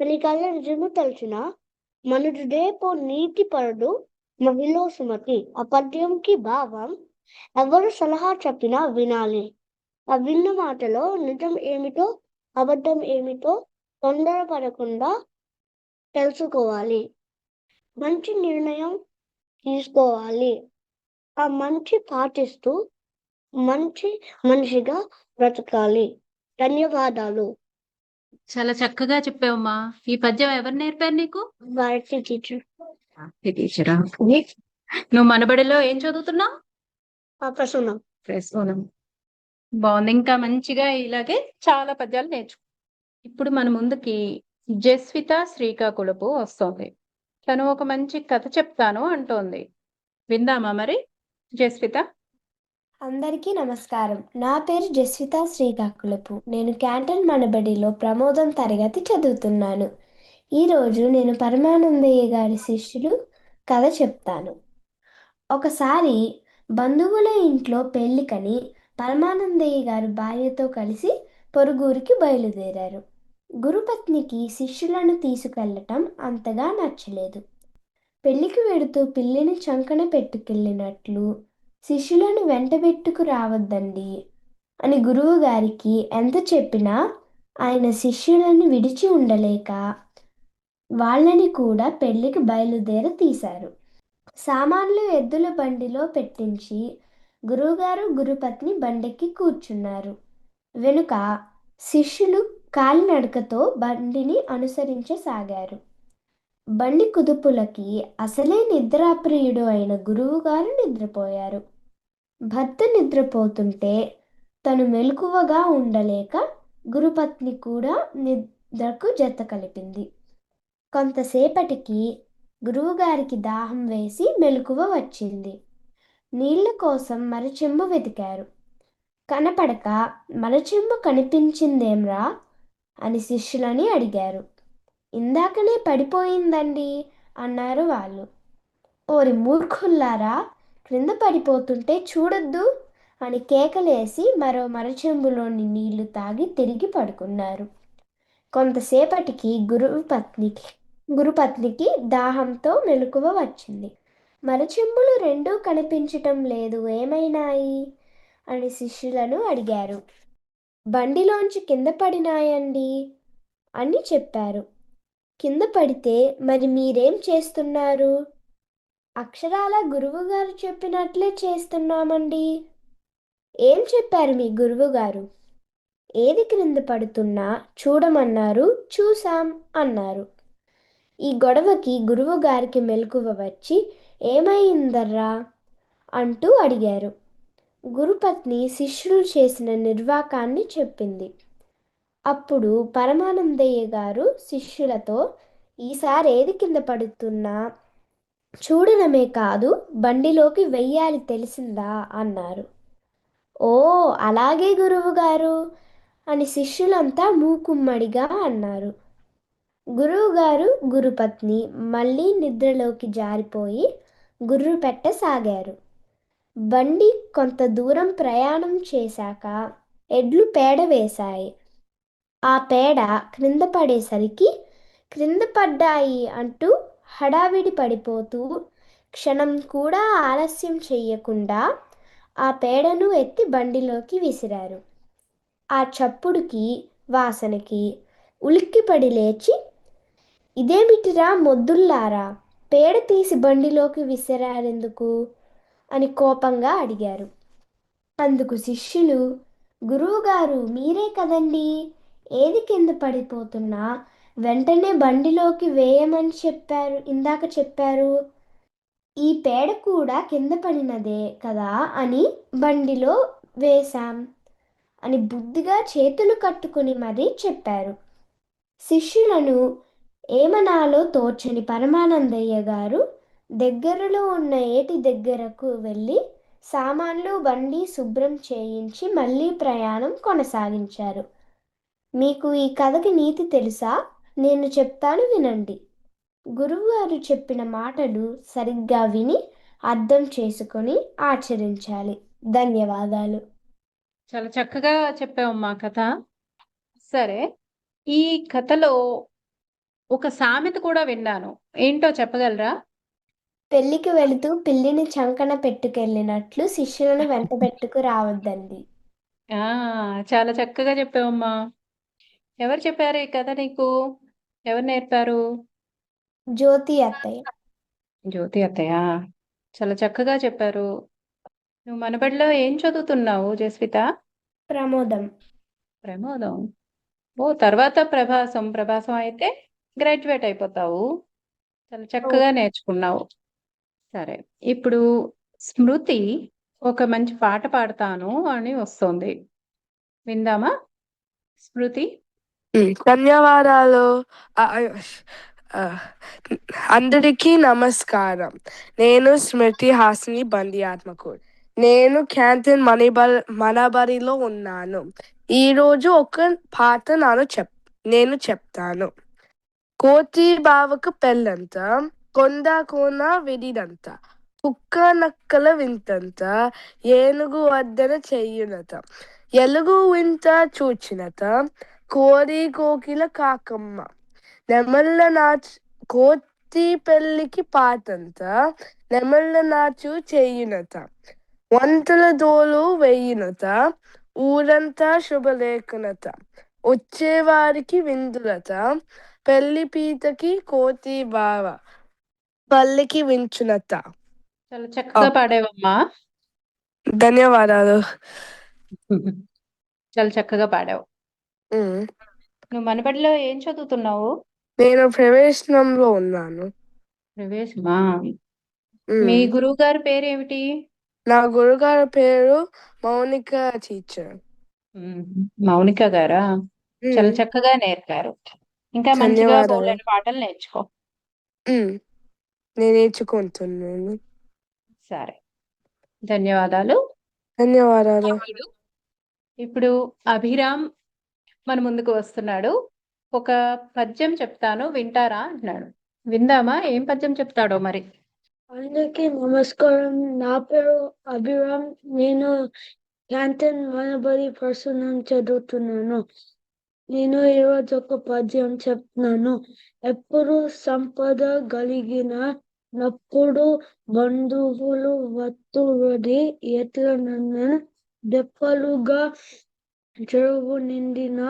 పెనికల్ల నిజము తెలిసిన మనుజుడే పో నీతి పరుడు మహిళ సుమతి. ఆ పద్యంకి భావం, ఎవరు సలహా చెప్పినా వినాలి. ఆ విన్న మాటలో నిజం ఏమిటో అబద్ధం ఏమిటో తొందరపడకుండా తెలుసుకోవాలి. మంచి నిర్ణయం తీసుకోవాలి. ఆ మంచి పాటిస్తూ మంచి మనిషిగా బ్రతకాలి. ధన్యవాదాలు. చాలా చక్కగా చెప్పావమ్మా. ఈ పద్యం ఎవరు నేర్పారు నీకు? భారతి టీచర్. టీచరా? నువ్వు మనబడిలో ఏం చదువుతున్నావు? ప్రసన్నం. బాగుంది. ఇంకా మంచిగా ఇలాగే చాలా పద్యాలు నేర్చుకో. ఇప్పుడు మన ముందుకి జస్విత శ్రీకాకుళపు వస్తోంది. తను ఒక మంచి కథ చెప్తాను అంటోంది, విందామా మరి జస్విత? అందరికీ నమస్కారం. నా పేరు జస్విత శ్రీకాకుళపు. నేను క్యాంటన్ మనబడిలో ప్రమోదం తరగతి చదువుతున్నాను. ఈరోజు నేను పరమానందయ్య గారి శిష్యులు కథ చెప్తాను. ఒకసారి బంధువుల ఇంట్లో పెళ్లికని పరమానందయ్య గారు భార్యతో కలిసి పొరుగురికి బయలుదేరారు. గురుపత్నికి శిష్యులను తీసుకెళ్లటం అంతగా నచ్చలేదు. పెళ్లికి వెడుతూ పిల్లిని చంకన పెట్టుకెళ్ళినట్లు శిష్యులను వెంటబెట్టుకు రావద్దండి అని గురువు గారికి ఎంత చెప్పినా ఆయన శిష్యులను విడిచి ఉండలేక వాళ్ళని కూడా పెళ్లికి బయలుదేరి తీశారు. సామాన్లు ఎద్దుల బండిలో పెట్టించి గురువుగారు గురుపత్ని బండెక్కి కూర్చున్నారు. వెనుక శిష్యులు కాలినడకతో బండిని అనుసరించసాగారు. బండి కుదుపులకి అసలే నిద్రాప్రియుడు అయిన గురువుగారు నిద్రపోయారు. భర్త నిద్రపోతుంటే తను మెలకువగా ఉండలేక గురుపత్ని కూడా నిద్రకు జత కలిపింది. కొంతసేపటికి గురువుగారికి దాహం వేసి మెలకువ వచ్చింది. నీళ్ల కోసం మరచెంబు వెతికారు. కనపడక మరచెంబు కనిపించిందేమ్రా అని శిష్యులని అడిగారు. ఇందాకనే పడిపోయిందండి అన్నారు వాళ్ళు. ఓరి మూర్ఖుల్లారా, క్రింద పడిపోతుంటే చూడొద్దు అని కేకలేసి మరో మరచెంబులోని నీళ్లు తాగి తిరిగి పడుకున్నారు. కొంతసేపటికి గురుపత్నికి దాహంతో మెలకువ వచ్చింది. మరచెంబులు రెండూ కనిపించటం లేదు, ఏమైనాయి అని శిష్యులను అడిగారు. బండిలోంచి కింద పడినాయండి అని చెప్పారు. కింద పడితే మరి మీరేం చేస్తున్నారు? అక్షరాల గురువుగారు చెప్పినట్లే చేస్తున్నామండి. ఏం చెప్పారు మీ గురువుగారు? ఏది క్రింద పడుతున్నా చూడమన్నారు, చూసాం అన్నారు. ఈ గొడవకి గురువుగారికి మెలకువ వచ్చి ఏమైందర్రా అంటూ అడిగారు. గురుపత్ని శిష్యులు చేసిన నిర్వాకాన్ని చెప్పింది. అప్పుడు పరమానందయ్య గారు శిష్యులతో ఈసారి ఏది కింద పడుతున్నా చూడడమే కాదు బండిలోకి వెయ్యాలి తెలిసిందా అన్నారు. ఓ అలాగే గురువుగారు అని శిష్యులంతా మూకుమ్మడిగా అన్నారు. గురువుగారు గురుపత్ని మళ్ళీ నిద్రలోకి జారిపోయి గుర్రు పెట్టసాగారు. బండి కొంత దూరం ప్రయాణం చేశాక ఎడ్లు పేడ వేశాయి. ఆ పేడ క్రింద పడేసరికి క్రింద పడ్డాయి అంటూ హడావిడి పడిపోతూ క్షణం కూడా ఆలస్యం చెయ్యకుండా ఆ పేడను ఎత్తి బండిలోకి విసిరారు. ఆ చప్పుడుకి వాసనకి ఉలిక్కిపడి లేచి, ఇదేమిటిరా మొద్దుల్లారా, పేడ తీసి బండిలోకి విసిరారెందుకు అని కోపంగా అడిగారు. అందుకు శిష్యులు, గురువుగారు మీరే కదండి ఏది కింద పడిపోతున్నా వెంటనే బండిలోకి వేయమని ఇందాక చెప్పారు. ఈ పేడ కూడా కింద పడినదే కదా అని బండిలో వేశాం అని బుద్ధిగా చేతులు కట్టుకుని మరీ చెప్పారు. శిష్యులను ఏమనాలో తోచని పరమానందయ్య గారు దగ్గరలో ఉన్న ఏటి దగ్గరకు వెళ్ళి సామాన్లు బండి శుభ్రం చేయించి మళ్ళీ ప్రయాణం కొనసాగించారు. మీకు ఈ కథకి నీతి తెలుసా? నేను చెప్తాను వినండి. గురువుగారు చెప్పిన మాటలు సరిగ్గా విని అర్థం చేసుకొని ఆచరించాలి. ధన్యవాదాలు. చాలా చక్కగా చెప్పావమ్మా కథ. సరే, ఈ కథలో ఒక సామెత కూడా విన్నాను, ఏంటో చెప్పగలరా? పెళ్లికి వెళుతూ పిల్లిని చంకన పెట్టుకెళ్ళినట్లు శిష్యులను వెంట పెట్టుకు రావద్దండి. చాలా చక్కగా చెప్పావమ్మా. ఎవరు చెప్పారు ఈ కథ నీకు? ఎవరు నేర్పారు? జ్యోతి అత్తయ్య. జ్యోతి అత్తయ్య, చాలా చక్కగా చెప్పారు. నువ్వు మనబడిలో ఏం చదువుతున్నావు జస్విత? ప్రమోదం. ప్రమోదం. ఓ తర్వాత ప్రభాసం అయితే గ్రాడ్యుయేట్ అయిపోతావు. చాలా చక్కగా నేర్చుకున్నావు. సరే, ఇప్పుడు స్మృతి ఒక మంచి పాట పాడతాను అని వస్తుంది, విందామా? స్మృతి. ధన్యవాదాలు. అందరికీ నమస్కారం. నేను స్మృతి హాసిని బండి ఆత్మకూరు. నేను క్యాంటీన్ మనబడిలో ఉన్నాను. ఈరోజు ఒక పాట నేను చెప్తాను. కోతి బావకు పెళ్ళంత, కొండ కోన విడిదంత, కుక్క నక్కల వింతంత, ఏనుగు వద్దన చెయ్యునత, ఎలుగు వింత చూచినత, కోడి కోకిల కాకమ్మ, నెమళ్ళ నాచు కోతి పెళ్ళికి పాటంత, నెమళ్ళ నాచు చెయ్యునత, వంటల దోలు వెయ్యునత, ఊరంతా శుభలేఖనత, వచ్చేవారికి విందులత, పెళ్లి పీటకి కోతి బావ, పల్లికి వించునత. చాలా చక్కగా పాడావమ్మా. ధన్యవాదాలు. చాలా చక్కగా పాడావు. ఉమ్. నువ్వు మనబడిలో ఏం చదువుతున్నావు? నేను ప్రవేశంలో ఉన్నాను. ప్రవేశమా? మీ గురువు గారి పేరేమిటి? నా గురుగారి పేరు మౌనిక టీచర్. మౌనిక గారా? చాలా చక్కగా నేర్పారు. ఇంకా మంచిగా ధన్యవాదాలు. బోలెడు పాటలు నేర్చుకో. నేను నేర్చుకుంటున్నాను. సరే, ధన్యవాదాలు. ధన్యవాదాలు. ఇప్పుడు అభిరామ్ మన ముందుకు వస్తున్నాడు. ఒక పద్యం చెప్తాను, వింటారా అంటున్నాడు. విందామా? ఏం పద్యం చెప్తాడో మరి. అందరికీ నమస్కారం. నా పేరు అభిరామ్. నేను క్యాంటీన్ మనబడి ప్రసన్నం చదువుతున్నాను. నేను ఈరోజు ఒక పద్యం చెప్తున్నాను. ఎప్పుడు సంపద కలిగిన నప్పుడు బంధువులు వత్తువడి ఎట్లనన్న దెప్పలుగా చెరువు నిండిన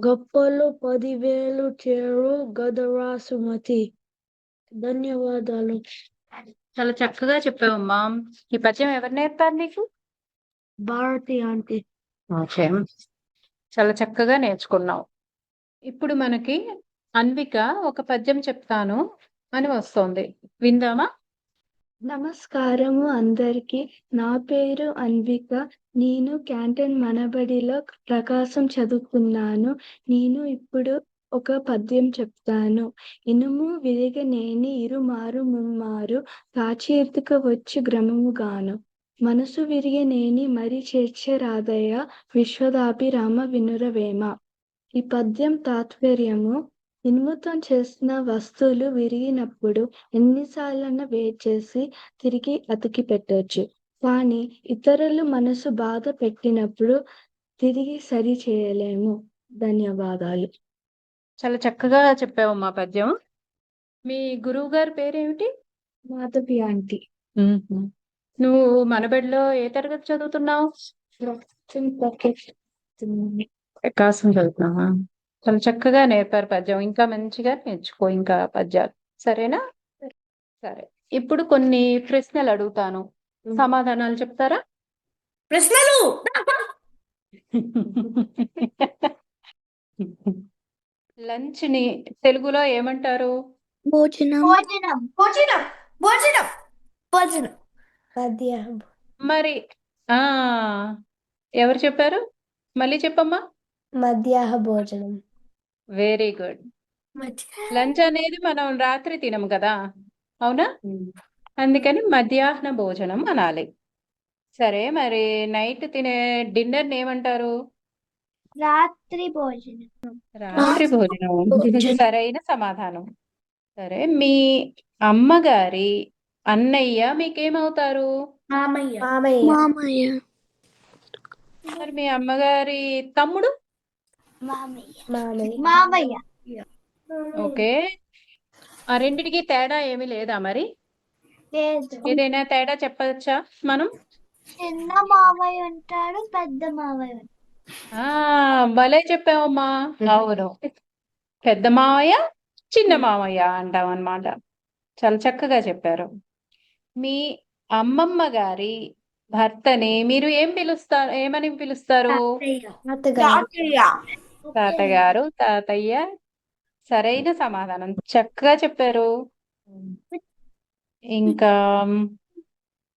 గొప్పలు 10,000 చేరు గదరా సుమతి. ధన్యవాదాలు. చాలా చక్కగా చెప్పావమ్మా. ఈ పద్యం ఎవరు నేర్పారు నీకు? భారతి ఆంటీ. ఓకే, చాలా చక్కగా నేర్చుకున్నావు. ఇప్పుడు మనకి అన్విక ఒక పద్యం చెప్తాను అని వస్తోంది, విందామా? నమస్కారము అందరికీ. నా పేరు అన్విక. నేను క్యాంటీన్ మనబడిలో ప్రకాశం చదువుకున్నాను. నేను ఇప్పుడు ఒక పద్యం చెప్తాను. ఇనుము విరిగనేని ఇరుమారు ముమ్మారు కాచి ఎత్తుక వచ్చి గ్రమముగాను. మనసు విరిగనేని మరి చేర్చరాదయ విశ్వదాభిరామ వినురవేమ. ఈ పద్యం తాత్పర్యము: ఇనుముతో చేసిన వస్తువులు విరిగినప్పుడు ఎన్నిసార్లన్నా వేడి చేసి తిరిగి అతికి పెట్టొచ్చు, కానీ ఇతరులు మనసు బాధ పెట్టినప్పుడు తిరిగి సరి చేయలేము. ధన్యవాదాలు. చాలా చక్కగా చెప్పావమ్మా పద్యం. మీ గురువు గారి పేరేమిటి? మాధవి ఆంటీ. నువ్వు మనబడిలో ఏ తరగతి చదువుతున్నావు? ప్రకాశం చదువుతున్నావా? చాలా చక్కగా నేర్పారు పద్యం. ఇంకా మంచిగా నేర్చుకో ఇంకా పద్యాలు, సరేనా? సరే, ఇప్పుడు కొన్ని ప్రశ్నలు అడుగుతాను, సమాధానాలు చెప్తారా? ప్రశ్నలు. లంచ్ ని తెలుగులో ఏమంటారు? భోజనం. భోజనం. భోజనం. భోజనం. భోజనం. మధ్యాహ్నం. మరి ఆ ఎవరు చెప్పారు? మళ్ళీ చెప్పమ్మా. మధ్యాహ్న భోజనం. Very good. లంచ్ అనేది మనం రాత్రి తినము కదా, అవునా? అందుకని మధ్యాహ్న భోజనం అనాలి. సరే, మరి నైట్ తినే డిన్నర్ ఏమంటారు? రాత్రి భోజనం. రాత్రి భోజనం సరైన సమాధానం. సరే, మీ అమ్మగారి అన్నయ్య మీకేమవుతారు? మామయ్య. మామయ్య. మామయ్య. మరి మీ అమ్మగారి తమ్ముడు? మామయ్య. మామయ్య. మామయ్య. ఓకే, ఆ రెండిటికి తేడా ఏమీ లేదా? మరి లేదు. ఏదైనా తేడా చెప్పచ్చా మనం? చిన్న మామయ్య ఉంటాడు, పెద్ద మామయ్య ఉంటాడు. భలే చెప్పావమ్మా. అవును, పెద్ద మామయ్య చిన్న మామయ్య అంటాం అన్నమాట. చాలా చక్కగా చెప్పారు. మీ అమ్మమ్మ గారి భర్తని మీరు ఏమని పిలుస్తారు? తాతగారు, తాతయ్య. సరైన సమాధానం, చక్కగా చెప్పారు. ఇంకా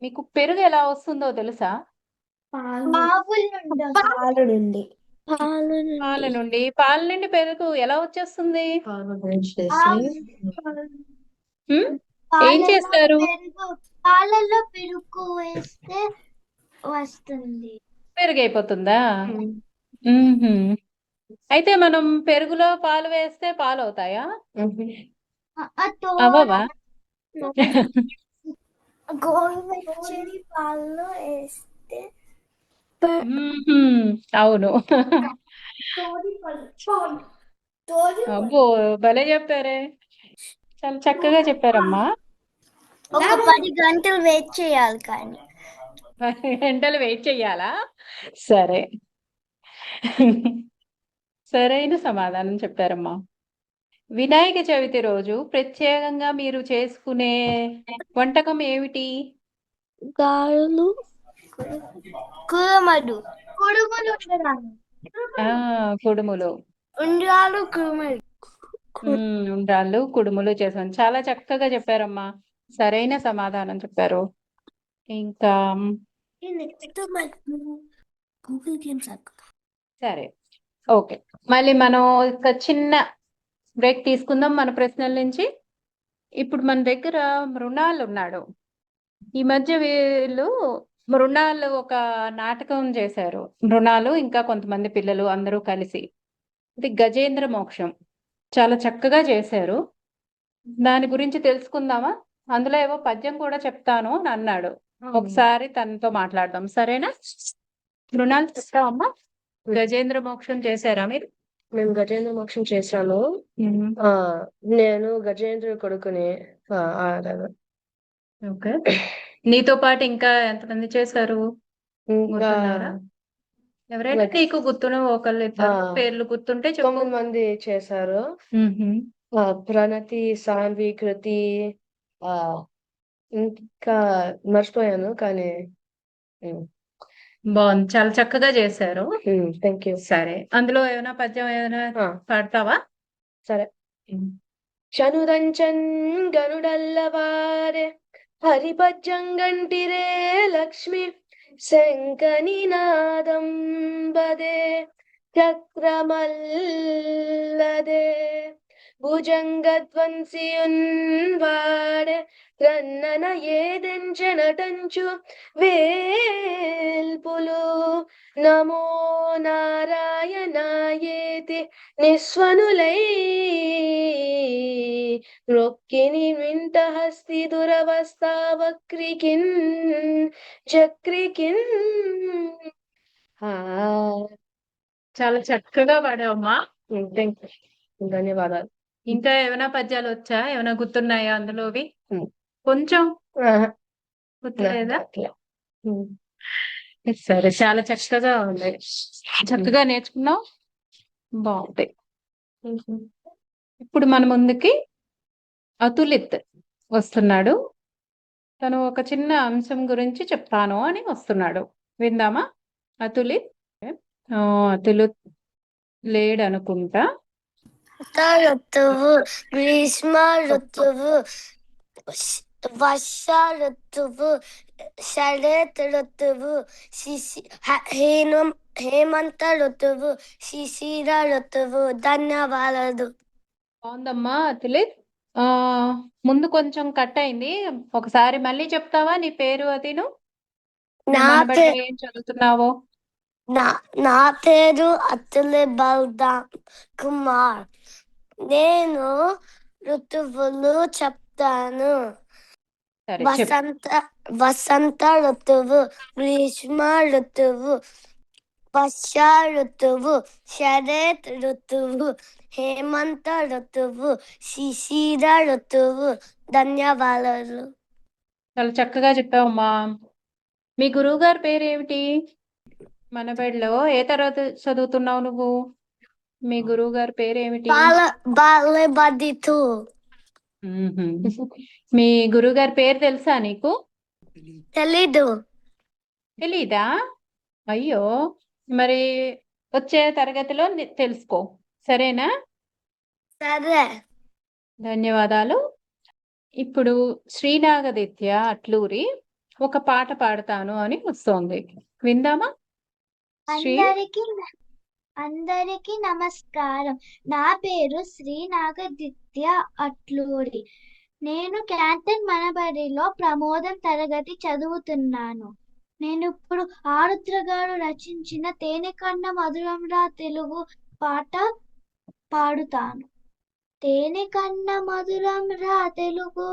మీకు పెరుగు ఎలా వస్తుందో తెలుసా? పాలు నుండి. పాల నుండి పెరుగు ఎలా వచ్చేస్తుంది? ఏం చేస్తారు? పాలలో పెరుగు వేస్తే వస్తుంది. పెరుగు అయిపోతుందా? అయితే మనం పెరుగులో పాలు వేస్తే పాలు అవుతాయా? అవ్వవా? గోరువెచ్చని పాలలో వేస్తే అవును. అబ్బో, భలే చెప్పారే. చాలా చక్కగా చెప్పారమ్మా. ఒక 10 గంటలు వెయిట్ చేయాలి. కానీ 10 గంటలు వెయిట్ చెయ్యాలా? సరే, సరైన సమాధానం చెప్పారమ్మా. వినాయక చవితి రోజు ప్రత్యేకంగా మీరు చేసుకునే వంటకం ఏమిటి? గారెలు కురుమలు కుడుములు ఆ కుడుములు. ఉండ్రాలు కురుమలు. ఉండ్రాళ్ళు కుడుములు చేశాను. చాలా చక్కగా చెప్పారమ్మా. సరైన సమాధానం చెప్పారు. ఇంకా గూగుల్ గేమ్స్ సరే, ఓకే. మళ్ళీ మనం ఒక చిన్న బ్రేక్ తీసుకుందాం మన ప్రశ్నల నుంచి. ఇప్పుడు మన దగ్గర మృణాల్ ఉన్నాడు. ఈ మధ్య వీళ్ళు మృణాలు ఒక నాటకం చేశారు. మృణాలు ఇంకా కొంతమంది పిల్లలు అందరూ కలిసి, ఇది గజేంద్ర మోక్షం. చాలా చక్కగా చేశారు. దాని గురించి తెలుసుకుందామా? అందులో ఏవో పద్యం కూడా చెప్తాను అని అన్నాడు. ఒకసారి తనతో మాట్లాడదాం, సరేనా? మృణాల్ చెప్తావమ్మా, గజేంద్ర మోక్షం చేశారా మీరు? మేము గజేంద్ర మోక్షం చేశాను. నేను గజేంద్ర కొడుకుని. అలాగా. ఓకే. నీతో పాటు ఇంకా ఎంతమంది చేశారు? ఇంకా గుర్తున్నారా? ఎవరైనా నీకు గుర్తున్న ఒకళ్ళు ఇద్దరు పేర్లు గుర్తుంటే చెప్పు. 9 మంది చేశారు. ప్రణతి, సాన్వి, కృతి, ఇంకా మర్చిపోయాను కానీ. బాగుంది, చాలా చక్కగా చేశారు. Thank you. సరే, అందులో ఏమైనా పద్యం ఏమైనా పాడతావా? సరే. చనుదంచన్ గనుడల్లవారే హరిపద్యంగంటిరే లక్ష్మి శంకనినాదం బదే చక్రమల్లదే భుజంగధ్వంసియున్వాడే రన్నన ఏదెంచెనటంచు వేల్పులు నమో నారాయణాయేతి నిస్వనులై రొక్కిని వింట హస్తి దురవస్థావక్రికిన్ చక్రికిన్. చాలా చక్కగా పాడావమ్మా. ధన్యవాదాలు. ఇంకా ఏమైనా పద్యాలు వచ్చా? ఏమైనా గుర్తున్నాయా అందులోవి? కొంచెం గుర్తులేదా? సరే, చాలా చక్కగా ఉంది. చక్కగా నేర్చుకున్నావు, బాగుంటాయి. ఇప్పుడు మన ముందుకి అతులిత్ వస్తున్నాడు. తను ఒక చిన్న అంశం గురించి చెప్తాను అని వస్తున్నాడు. విందామా? అతులిత్ అతులిత్ లేడు అనుకుంటా. ఋతువు, గ్రీష్మ ఋతువు, వర్ష ఋతువు, శరత్ ఋతువు, హేమంత ఋతువు, శిశిర ఋతువు. ధన్యవాదాలు. బాగుందమ్మా అతులిత్. ముందు కొంచెం కట్ అయింది, ఒకసారి మళ్ళీ చెప్తావా? నీ పేరు అదిను, ఏం చదువుతున్నావో? నా పేరు అతులిత్ బల్దాం కుమార్. నేను ఋతువులు చెప్తాను. వసంత ఋతువు, గ్రీష్మ ఋతువు, వర్ష ఋతువు, శరత్ ఋతువు, హేమంత ఋతువు, శిశిర ఋతువు. ధన్యవాదాలు. చాలా చక్కగా చెప్పావమ్మా. మీ గురువు గారి పేరు ఏమిటి? మనబడిలో ఏ తరగతి చదువుతున్నావు నువ్వు? మీ గురువు గారి పేరు ఏమిటి? బాలబడితో. మీ గురువు గారి పేరు తెలుసా నీకు? తెలీదు. తెలీదా? అయ్యో, మరి వచ్చే తరగతిలో తెలుసుకో, సరేనా? సరే. ధన్యవాదాలు. ఇప్పుడు శ్రీనాగదిత్య అట్లూరి ఒక పాట పాడతాను అని వస్తోంది, విందామా? అందరికీ నమస్కారం. నా పేరు శ్రీ నాగదిత్య అట్లూరి. నేను క్యాంటన్ మనబడిలో ప్రమోదం తరగతి చదువుతున్నాను. నేను ఇప్పుడు ఆరుద్ర గారు రచించిన తేనె కన్న మధురంరా తెలుగు పాట పాడుతాను. తేనె కన్న మధురంరా తెలుగు,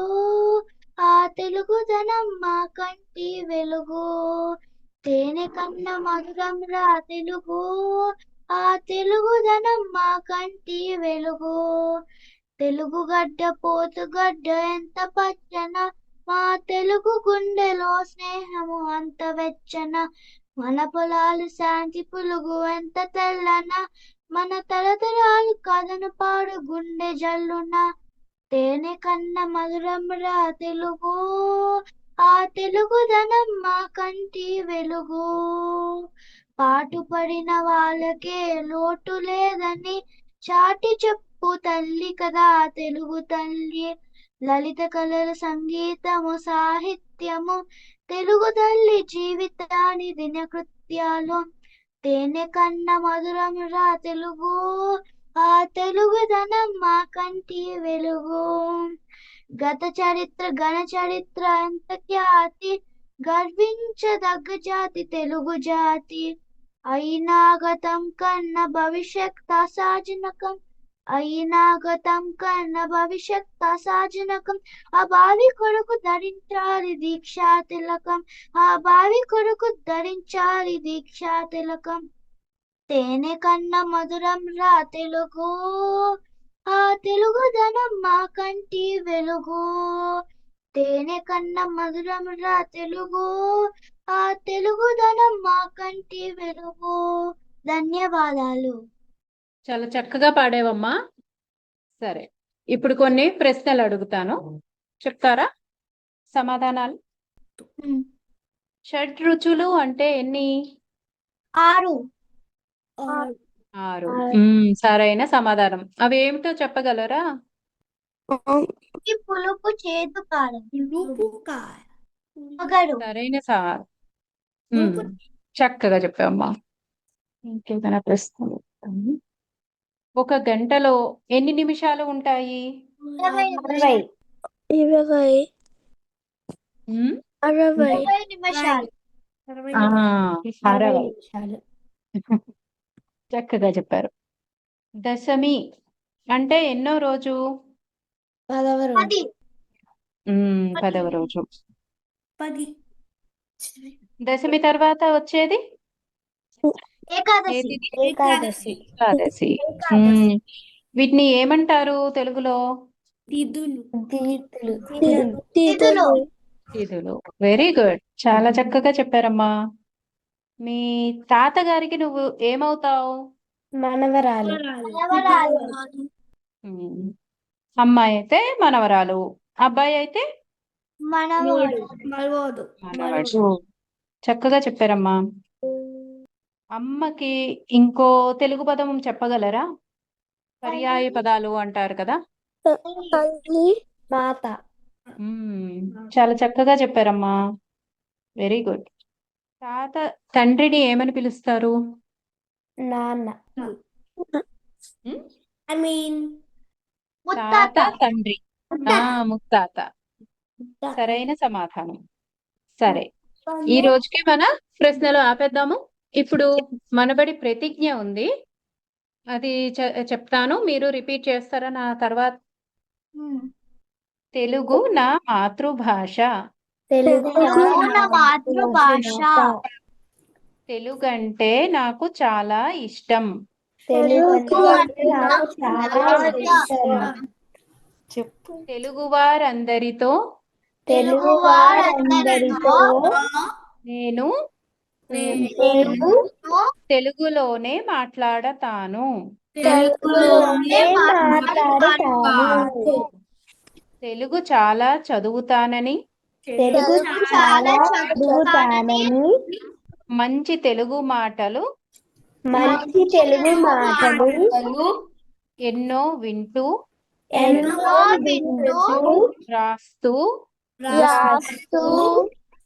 ఆ తెలుగుదనం మా కంటి వెలుగు. తేనె కన్న మధురంరా తెలుగు, ఆ తెలుగుదనం మా కంటి వెలుగు. తెలుగు గడ్డ పోతు గడ్డ ఎంత పచ్చన, మా తెలుగు గుండెలో స్నేహము అంత వెచ్చన. మన పొలాలు శాంతి పులుగు ఎంత తెల్లన, మన తరతరాలు కథను పాడు గుండె జల్లున. తేనె కన్న మధురమురా తెలుగు, ఆ తెలుగుదనం మా కంటి వెలుగు. పాటుపడిన వాళ్ళకే లోటు లేదని చాటి చెప్పు తల్లి కదా తెలుగు తల్లి. లలిత కళల సంగీతము సాహిత్యము తెలుగు తల్లి జీవితాని దినకృత్యాలు. తేనె కన్న మధురమురా తెలుగు, ఆ తెలుగుదనం మా కంటి వెలుగు. గత చరిత్ర ఘన చరిత్ర ఎంత ఖ్యాతి, గర్వించదగ్గ జాతి తెలుగు జాతి. అయినా గతం కన్న భవిష్యత్ అసాజనకం, అయినా గతం కన్న భవిష్యత్ అసాజనకం. ఆ భావి కొరకు ధరించాలి దీక్షా తిలకం, ఆ భావి కొరకు ధరించాలి దీక్షా తిలకం. తేనె కన్న మధురం రా తెలుగు, ఆ తెలుగుదనం మా కంటి వెలుగు. తేనె కన్న మధురం రా తెలుగు, ఆ తెలుగుదనం మా కంటి వెలుగు. ధన్యవాదాలు. చాలా చక్కగా పాడేవమ్మా. సరే, ఇప్పుడు కొన్ని ప్రశ్నలు అడుగుతాను, చెప్తారా సమాధానాలు? షడ్ రుచులు అంటే ఎన్ని? 6. 6. సరైన సమాధానం. అవి ఏమిటో చెప్పగలరా? పులుపు చేదు కారం. సరైన సమాధానం. చక్కగా చెప్పావమ్మా. ఇంకేదైనా ప్రశ్న? ఒక గంటలో ఎన్ని నిమిషాలు ఉంటాయి? 60. 20 ఉమ్, 60 20 నిమిషాలు. 60. నిమిషాలు. చక్కగా చెప్పారు. దశమి అంటే ఎన్నో రోజు? 10వ రోజు. 10వ రోజు. 10. దశమి తర్వాత వచ్చేది ఏకాదశి. ఏది? ఏకాదశి. ఏకాదశి. వీటిని ఏమంటారు తెలుగులో? తిథులు. తీర్థులు. తిథులు. తిథులు. వెరీ గుడ్, చాలా చక్కగా చెప్పారమ్మా. మీ తాతగారికి నువ్వు ఏమవుతావు? మనవరాలు. అమ్మాయి అయితే మనవరాలు, అబ్బాయి అయితే మనవడు. మనవడు. చక్కగా చెప్పారమ్మా. అమ్మకి ఇంకో తెలుగు పదం చెప్పగలరా? పర్యాయ పదాలు అంటారు కదా. తల్లి మాత. చాలా చక్కగా చెప్పారమ్మా. Very good. తండ్రిని ఏమని పిలుస్తారు? నాన్న. తాత తండ్రి. ముత్తాత. సరైన సమాధానం. సరే, ఈ రోజుకి మన ప్రశ్నలు ఆపేద్దాము. ఇప్పుడు మనబడి ప్రతిజ్ఞ ఉంది, అది చెప్తాను, మీరు రిపీట్ చేస్తారా నా తర్వాత? తెలుగు నా మాతృభాష. తెలుగు నా మాతృభాష. తెలుగంటే నాకు చాలా ఇష్టం. తెలుగు అంటే నాకు చాలా ఇష్టం. చెప్పు. తెలుగు వారందరితో తెలుగు వారందరితో నేను తెలుగులోనే మాట్లాడతాను. తెలుగు చాలా చదువుతానని, మంచి తెలుగు మాటలు ఎన్నో వింటూ రాస్తూ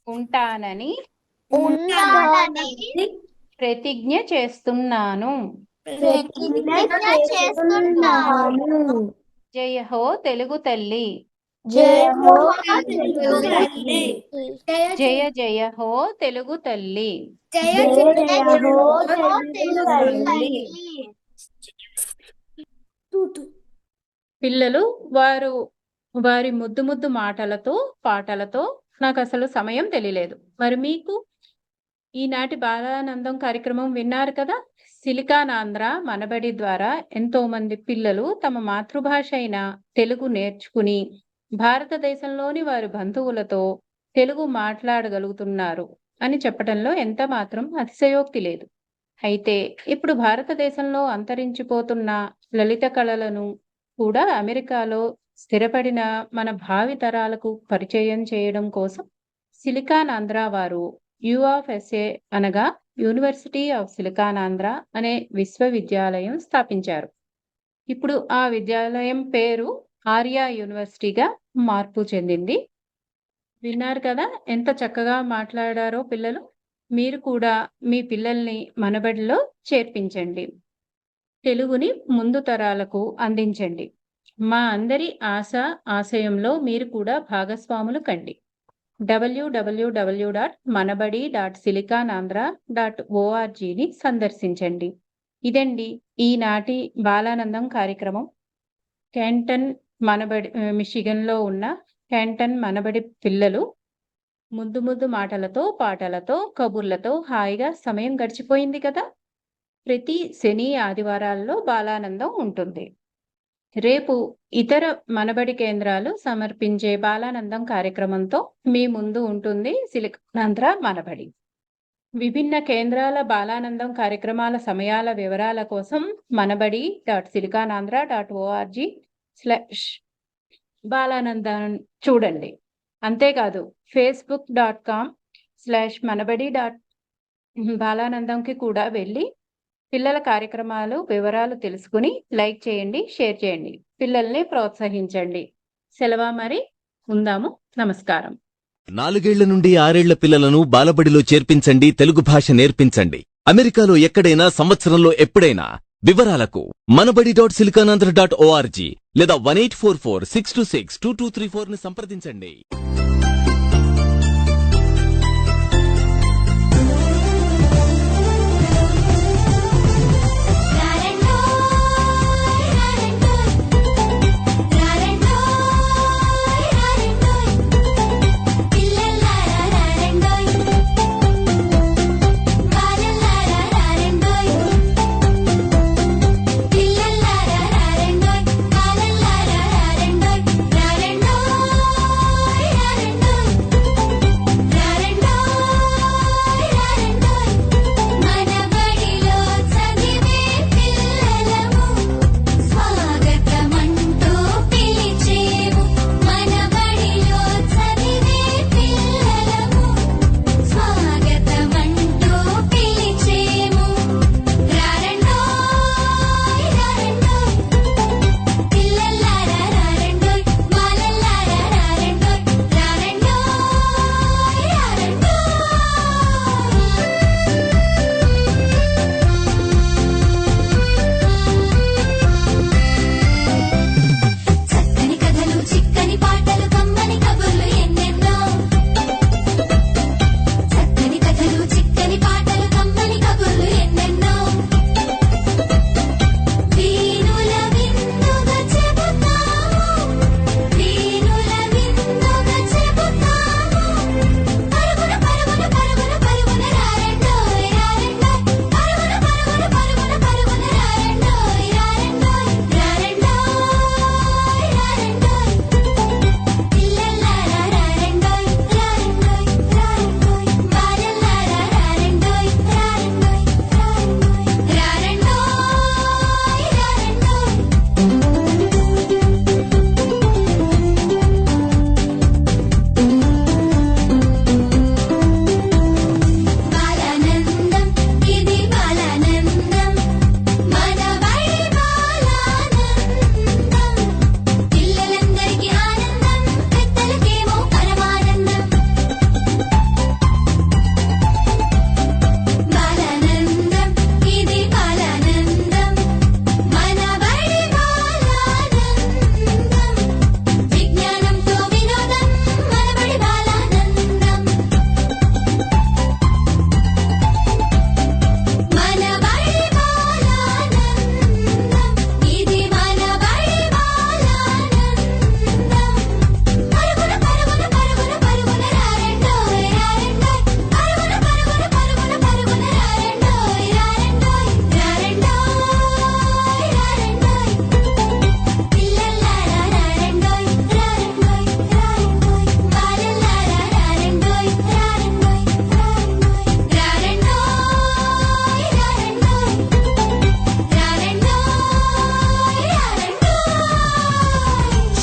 ఉంటానని ప్రతిజ్ఞ చేస్తున్నాను. జయ హో తెలుగు తల్లి. జయ జయ హో తెలుగు తల్లి. పిల్లలు వారి ముద్దు ముద్దు మాటలతో పాటలతో నాకు అసలు సమయం తెలియలేదు. మరి మీకు ఈనాటి బాలానందం కార్యక్రమం విన్నారు కదా. సిలికానాంధ్ర మనబడి ద్వారా ఎంతో మంది పిల్లలు తమ మాతృభాష అయిన తెలుగు నేర్చుకుని భారతదేశంలోని వారి బంధువులతో తెలుగు మాట్లాడగలుగుతున్నారు. అని చెప్పడంలో ఎంత మాత్రం అతిశయోక్తి లేదు. అయితే ఇప్పుడు భారతదేశంలో అంతరించిపోతున్న లలిత కళలను కూడా అమెరికాలో స్థిరపడిన మన భావి తరాలకు పరిచయం చేయడం కోసం సిలికాన్ ఆంధ్ర వారు యుఆఫ్ఎస్ఏ అనగా యూనివర్సిటీ ఆఫ్ సిలికాన్ ఆంధ్ర అనే విశ్వవిద్యాలయం స్థాపించారు. ఇప్పుడు ఆ విద్యాలయం పేరు ఆర్యా యూనివర్సిటీగా మార్పు చెందింది. విన్నారు కదా ఎంత చక్కగా మాట్లాడారో పిల్లలు. మీరు కూడా మీ పిల్లల్ని మనబడిలో చేర్పించండి. తెలుగుని ముందు తరాలకు అందించండి. మా అందరి ఆశ ఆశయంలో మీరు కూడా భాగస్వాములు కండి. www.manabadi.silicanandhra.orgని సందర్శించండి. ఇదండి ఈనాటి బాలానందం కార్యక్రమం. క్యాంటన్ మనబడి మిషిగన్లో ఉన్న క్యాంటన్ మనబడి పిల్లలు ముద్దు ముద్దు మాటలతో పాటలతో కబుర్లతో హాయిగా సమయం గడిచిపోయింది కదా. ప్రతి శని ఆదివారాల్లో బాలానందం ఉంటుంది. రేపు ఇతర మనబడి కేంద్రాలు సమర్పించే బాలానందం కార్యక్రమంతో మీ ముందు ఉంటుంది సిలికానాంధ్ర మనబడి. విభిన్న కేంద్రాల బాలానందం కార్యక్రమాల సమయాల వివరాల కోసం manabadi.silicanandhra.org/బాలానందం చూడండి. అంతేకాదు facebook.com/manabadi.బాలానందంకి కూడా వెళ్ళి పిల్లల కార్యక్రమాలు వివరాలు తెలుసుకుని లైక్ చేయండి, షేర్ చేయండి. పిల్లల్ని ప్రోత్సహించండి. సెలవా మరి, ఉందాము. నమస్కారం. 4 ఏళ్ల నుండి 6 ఏళ్ల పిల్లలను బాలబడిలో చేర్పించండి. తెలుగు భాష నేర్పించండి. అమెరికాలో ఎక్కడైనా సంవత్సరంలో ఎప్పుడైనా. వివరాలకు manabadi.silicanandhra.org లేదా 1844-626-2234 ని సంప్రదించండి.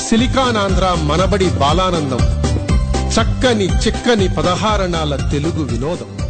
సిలికానాంధ్ర మనబడి బాలానందం చక్కని చిక్కని పదహారణాల తెలుగు వినోదం.